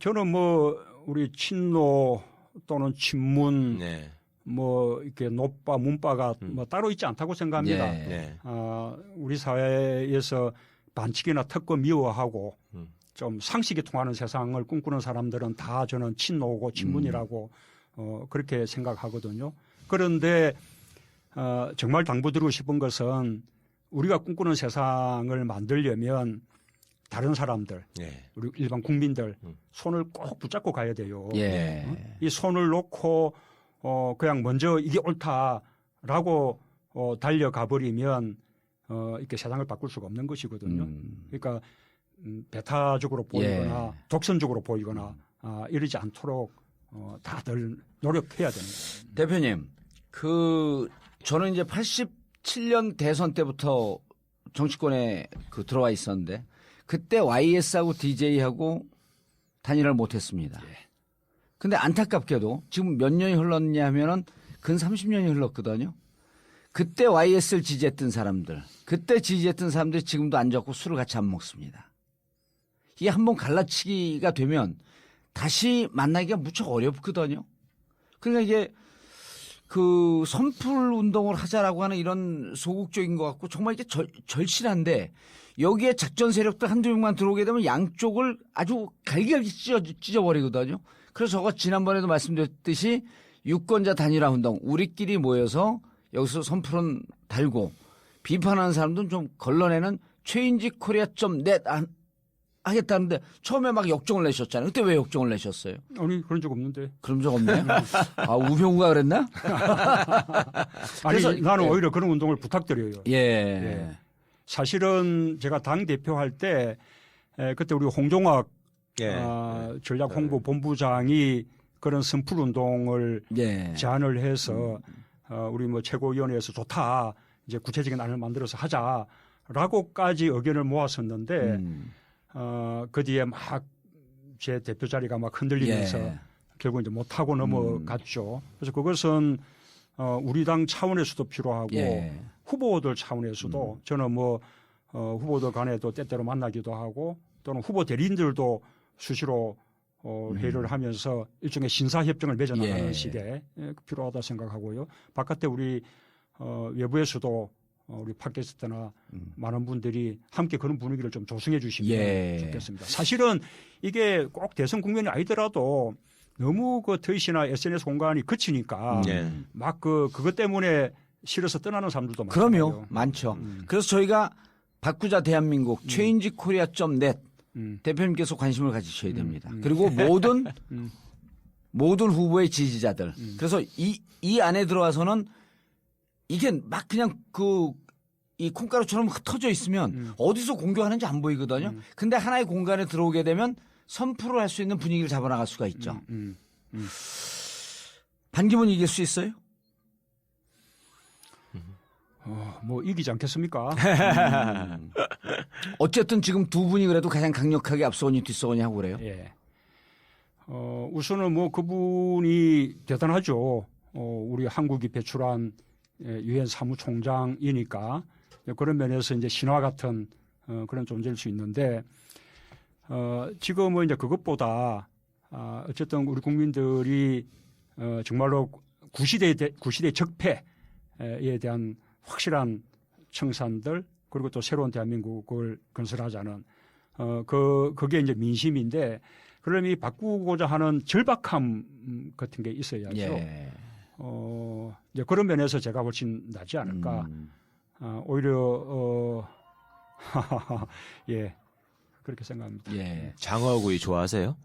저는 뭐 우리 친노 또는 친문 네. 뭐 이렇게 노빠 문바가 뭐 따로 있지 않다고 생각합니다. 예. 네. 우리 사회에서 반칙이나 특권 미워하고 좀 상식이 통하는 세상을 꿈꾸는 사람들은 다 저는 친노고 친문이라고 그렇게 생각하거든요. 그런데 정말 당부드리고 싶은 것은 우리가 꿈꾸는 세상을 만들려면 다른 사람들, 예. 우리 일반 국민들 손을 꼭 붙잡고 가야 돼요. 예. 이 손을 놓고 그냥 먼저 이게 옳다라고 달려가 버리면 이렇게 세상을 바꿀 수가 없는 것이거든요. 그러니까 배타적으로 보이거나 독선적으로 보이거나 이러지 않도록 다들 노력해야 됩니다. 대표님, 저는 이제 87년 대선 때부터 정치권에 들어와 있었는데 그때 YS하고 DJ하고 단일화를 못했습니다. 근데 안타깝게도 지금 몇 년이 흘렀냐 하면은 근 30년이 흘렀거든요. 그때 YS를 지지했던 사람들, 그때 지지했던 사람들이 지금도 앉았고 술을 같이 안 먹습니다. 이게 한번 갈라치기가 되면 다시 만나기가 무척 어렵거든요. 그러니까 이게 그 선풀 운동을 하자라고 하는 이런 소극적인 것 같고 정말 이게 절실한데 여기에 작전 세력들 한두 명만 들어오게 되면 양쪽을 아주 갈기갈기 찢어버리거든요. 그래서 저가 지난번에도 말씀드렸듯이 유권자 단일화 운동 우리끼리 모여서 여기서 선풀은 달고 비판하는 사람들은 좀 걸러내는 최인직 코리아.net 하겠다는데 처음에 막 역정을 내셨잖아요. 그때 왜 역정을 내셨어요? 아니 그런 적 없는데. 그런 적 없나요? 아 우병우가 그랬나? 아니 그래서, 나는 오히려 그런 운동을 부탁드려요. 예. 사실은 제가 당 대표할 때 그때 우리 홍종학 전략 홍보 본부장이 그런 선풀 운동을 제안을 해서 우리 뭐 최고위원회에서 좋다 이제 구체적인 안을 만들어서 하자라고까지 의견을 모았었는데 그 뒤에 막 제 대표 자리가 막 흔들리면서 결국 이제 못하고 넘어갔죠. 그래서 그것은 우리 당 차원에서도 필요하고 후보들 차원에서도 저는 뭐 후보들 간에도 때때로 만나기도 하고 또는 후보 대리인들도 수시로 회의를 하면서 일종의 신사협정을 맺어나가는 식의 필요하다 생각하고요. 바깥에 우리 외부에서도 우리 팟캐스트나 많은 분들이 함께 그런 분위기를 좀 조성해 주시면 좋겠습니다. 사실은 이게 꼭 대선 국면이 아니더라도 너무 그 트윗이나 SNS 공간이 거치니까 막 그것 때문에 싫어서 떠나는 사람들도 많아요. 그럼요. 많죠. 그래서 저희가 바꾸자 대한민국 최인직 코리아.net 대표님께서 관심을 가지셔야 됩니다. 그리고 모든 후보의 지지자들. 그래서 이 안에 들어와서는 이게 막 그냥 이 콩가루처럼 흩어져 있으면 어디서 공격하는지 안 보이거든요. 근데 하나의 공간에 들어오게 되면 선풀을 할 수 있는 분위기를 잡아나갈 수가 있죠. 반기문 이길 수 있어요? 뭐 이기지 않겠습니까? 어쨌든 지금 두 분이 그래도 가장 강력하게 앞서거니 뒤서거니 하고 그래요. 예. 우선은 뭐 그분이 대단하죠. 우리 한국이 배출한 유엔 사무총장이니까 그런 면에서 이제 신화 같은 그런 존재일 수 있는데 지금은 이제 그것보다 어쨌든 우리 국민들이 정말로 구시대 적폐에 대한 확실한 청산들 그리고 또 새로운 대한민국을 건설하자는 그게 이제 민심인데 그러면 이 바꾸고자 하는 절박함 같은 게 있어야죠. 이제 그런 면에서 제가 훨씬 낫지 않을까. 오히려 예 그렇게 생각합니다. 장어구이 좋아하세요?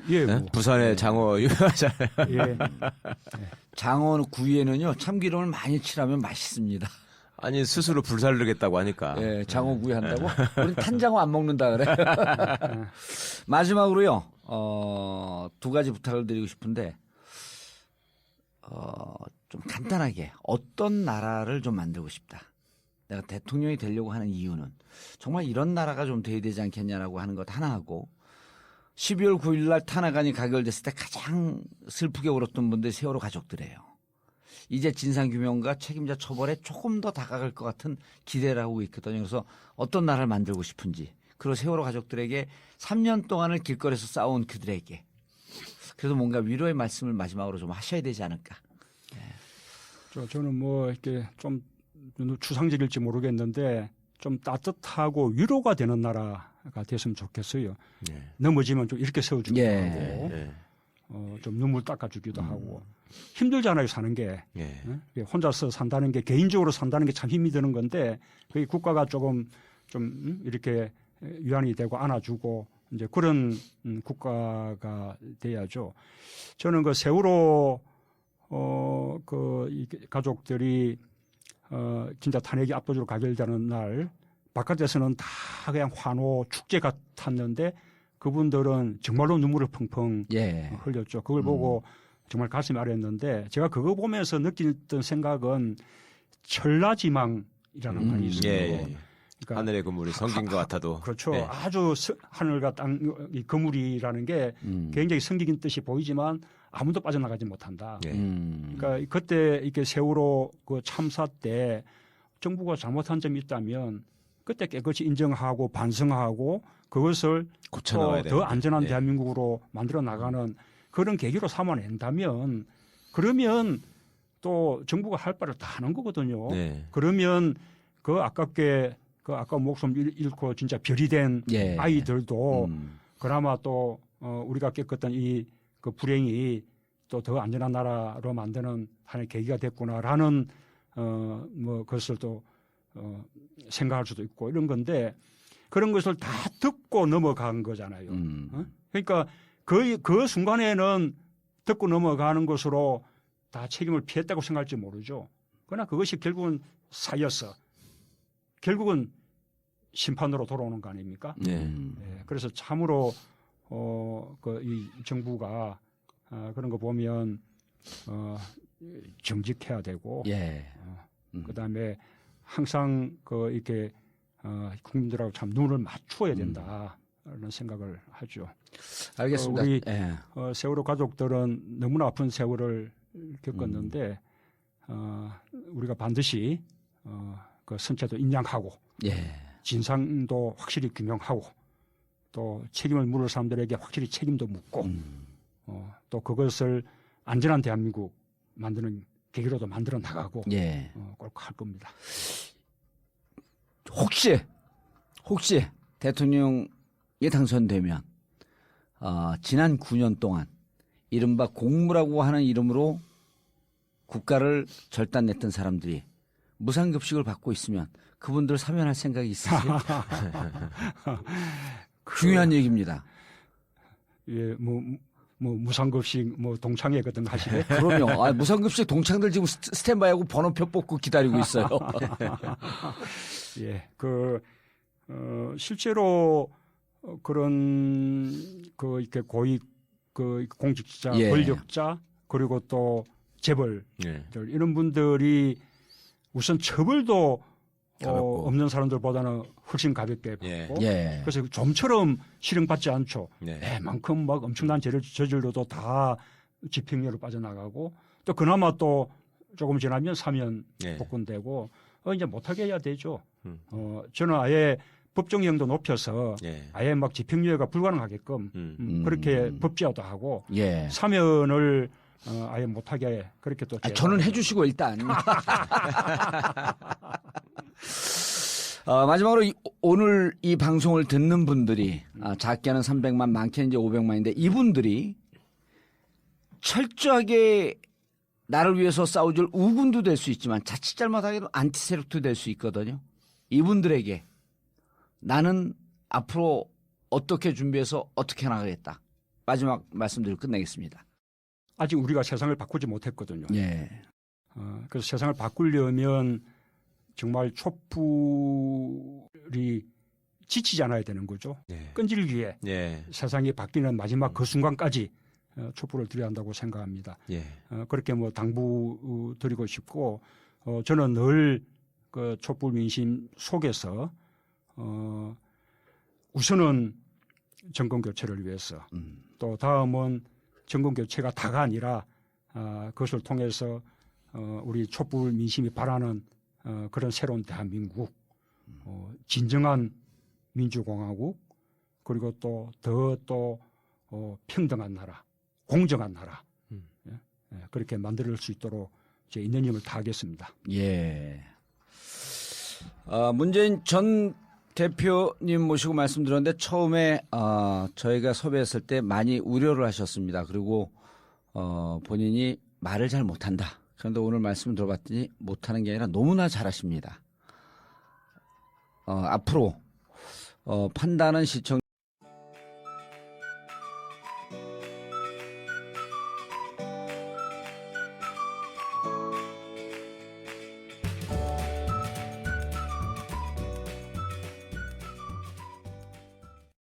예, 뭐. 부산의 장어 유명하잖아요. 예. 장어 구이에는요 참기름을 많이 칠하면 맛있습니다. 아니 스스로 불살르겠다고 하니까. 장어 구이 한다고? 우리 탄장어 안 먹는다 그래. 마지막으로요 두 가지 부탁을 드리고 싶은데 좀 간단하게 어떤 나라를 좀 만들고 싶다. 내가 대통령이 되려고 하는 이유는 정말 이런 나라가 좀 돼야 되지 않겠냐라고 하는 것 하나 하고 12월 9일 날 탄핵안이 가결됐을 때 가장 슬프게 울었던 분들이 세월호 가족들이에요. 이제 진상규명과 책임자 처벌에 조금 더 다가갈 것 같은 기대를 하고 있거든요. 그래서 어떤 나라를 만들고 싶은지 그리고 세월호 가족들에게 3년 동안을 길거리에서 싸운 그들에게 그래도 뭔가 위로의 말씀을 마지막으로 좀 하셔야 되지 않을까. 저는 뭐 이렇게 좀 추상적일지 모르겠는데 좀 따뜻하고 위로가 되는 나라가 됐으면 좋겠어요. 넘어지면 좀 이렇게 세워주기도 하고 좀 눈물 닦아주기도 하고 힘들잖아요 사는 게. 혼자서 산다는 게 개인적으로 산다는 게 참 힘이 드는 건데 그 국가가 조금 좀 이렇게 위안이 되고 안아주고 이제 그런 국가가 돼야죠. 저는 그 세월호 이 가족들이 진짜 탄핵이 압도적으로 가결되는 날 바깥에서는 다 그냥 환호 축제 같았는데 그분들은 정말로 눈물을 펑펑 흘렸죠. 그걸 보고 정말 가슴이 아렸는데 제가 그거 보면서 느꼈던 생각은 천라지망이라는 말이 있어요. 그러니까 하늘의 그물이 성긴 것 같아도. 그렇죠. 네. 아주 하늘과 땅, 이 그물이라는 게 굉장히 성기긴 뜻이 보이지만 아무도 빠져나가지 못한다. 네. 그러니까 그때 이렇게 세월호 그 참사 때 정부가 잘못한 점이 있다면 그때 깨끗이 인정하고 반성하고 그것을 고쳐나가야 더 되는데. 안전한 네. 대한민국으로 만들어 나가는 그런 계기로 삼아낸다면 그러면 또 정부가 할 바를 다 하는 거거든요. 네. 그러면 그 아깝게 그 아까 목숨 잃고 진짜 별이 된 예. 아이들도 그나마 또 우리가 겪었던 이 그 불행이 또 더 안전한 나라로 만드는 하나의 계기가 됐구나라는 뭐 그것을 또 생각할 수도 있고 이런 건데 그런 것을 다 듣고 넘어간 거잖아요. 그러니까 그 순간에는 듣고 넘어가는 것으로 다 책임을 피했다고 생각할지 모르죠. 그러나 그것이 결국은 쌓여서 결국은 심판으로 돌아오는 거 아닙니까? 네. 네, 그래서 참으로 이 정부가 그런 거 보면 정직해야 되고 예. 그다음에 항상 이렇게 국민들하고 참 눈을 맞추어야 된다라는 생각을 하죠. 알겠습니다. 우리 예. 세월호 가족들은 너무나 아픈 세월을 겪었는데 우리가 반드시 그 선체도 인양하고 예. 진상도 확실히 규명하고 또 책임을 물을 사람들에게 확실히 책임도 묻고 또 그것을 안전한 대한민국 만드는 계기로도 만들어 나가고 예. 꼭 할 겁니다. 혹시 대통령에 당선되면 지난 9년 동안 이른바 공무라고 하는 이름으로 국가를 절단냈던 사람들이 무상급식을 받고 있으면 그분들 사면할 생각이 있으세요? 중요한 얘기입니다. 예, 뭐 무상급식 동창회 같은 거 하시게? 그럼요. 무상급식 동창들 지금 스탠바이하고 번호표 뽑고 기다리고 있어요. 예, 실제로 그런 이렇게 고위 공직자, 예. 권력자 그리고 또 재벌 네. 이런 분들이 우선 처벌도 가볍고. 없는 사람들보다는 훨씬 가볍게 받고 예. 예. 그래서 좀처럼 실형받지 않죠. 네. 만큼 막 엄청난 죄를 저질러도 다 집행유예로 빠져나가고 또 그나마 또 조금 지나면 사면 네. 복권되고 이제 못하게 해야 되죠. 저는 아예 법정형도 높여서 네. 아예 막 집행유예가 불가능하게끔 그렇게 법제화도 하고 예. 사면을 아예 못하게 그렇게 또 저는 해주시고 일단. 마지막으로 오늘 이 방송을 듣는 분들이 작게는 300만, 많게는 이제 500만인데 이분들이 철저하게 나를 위해서 싸워줄 우군도 될 수 있지만 자칫 잘못하게도 안티세력도 될 수 있거든요. 이분들에게 나는 앞으로 어떻게 준비해서 어떻게 나가겠다. 마지막 말씀드리고 끝내겠습니다. 아직 우리가 세상을 바꾸지 못했거든요. 예. 그래서 세상을 바꾸려면 정말 촛불이 지치지 않아야 되는 거죠. 네. 끈질기게 네. 세상이 바뀌는 마지막 그 순간까지 촛불을 드려야 한다고 생각합니다. 예. 그렇게 당부 드리고 싶고 저는 늘 그 촛불 민심 속에서 우선은 정권 교체를 위해서 또 다음은 정권 교체가 다가 아니라 그것을 통해서 우리 촛불 민심이 바라는 그런 새로운 대한민국, 진정한 민주공화국, 그리고 또 더 평등한 나라, 공정한 나라, 그렇게 만들 수 있도록 제 있는 힘을 다하겠습니다. 예. 문재인 전 대표님 모시고 말씀드렸는데 처음에 저희가 섭외했을 때 많이 우려를 하셨습니다. 그리고 본인이 말을 잘 못한다. 그런데 오늘 말씀을 들어봤더니 못하는 게 아니라 너무나 잘하십니다. 앞으로 판단은 시청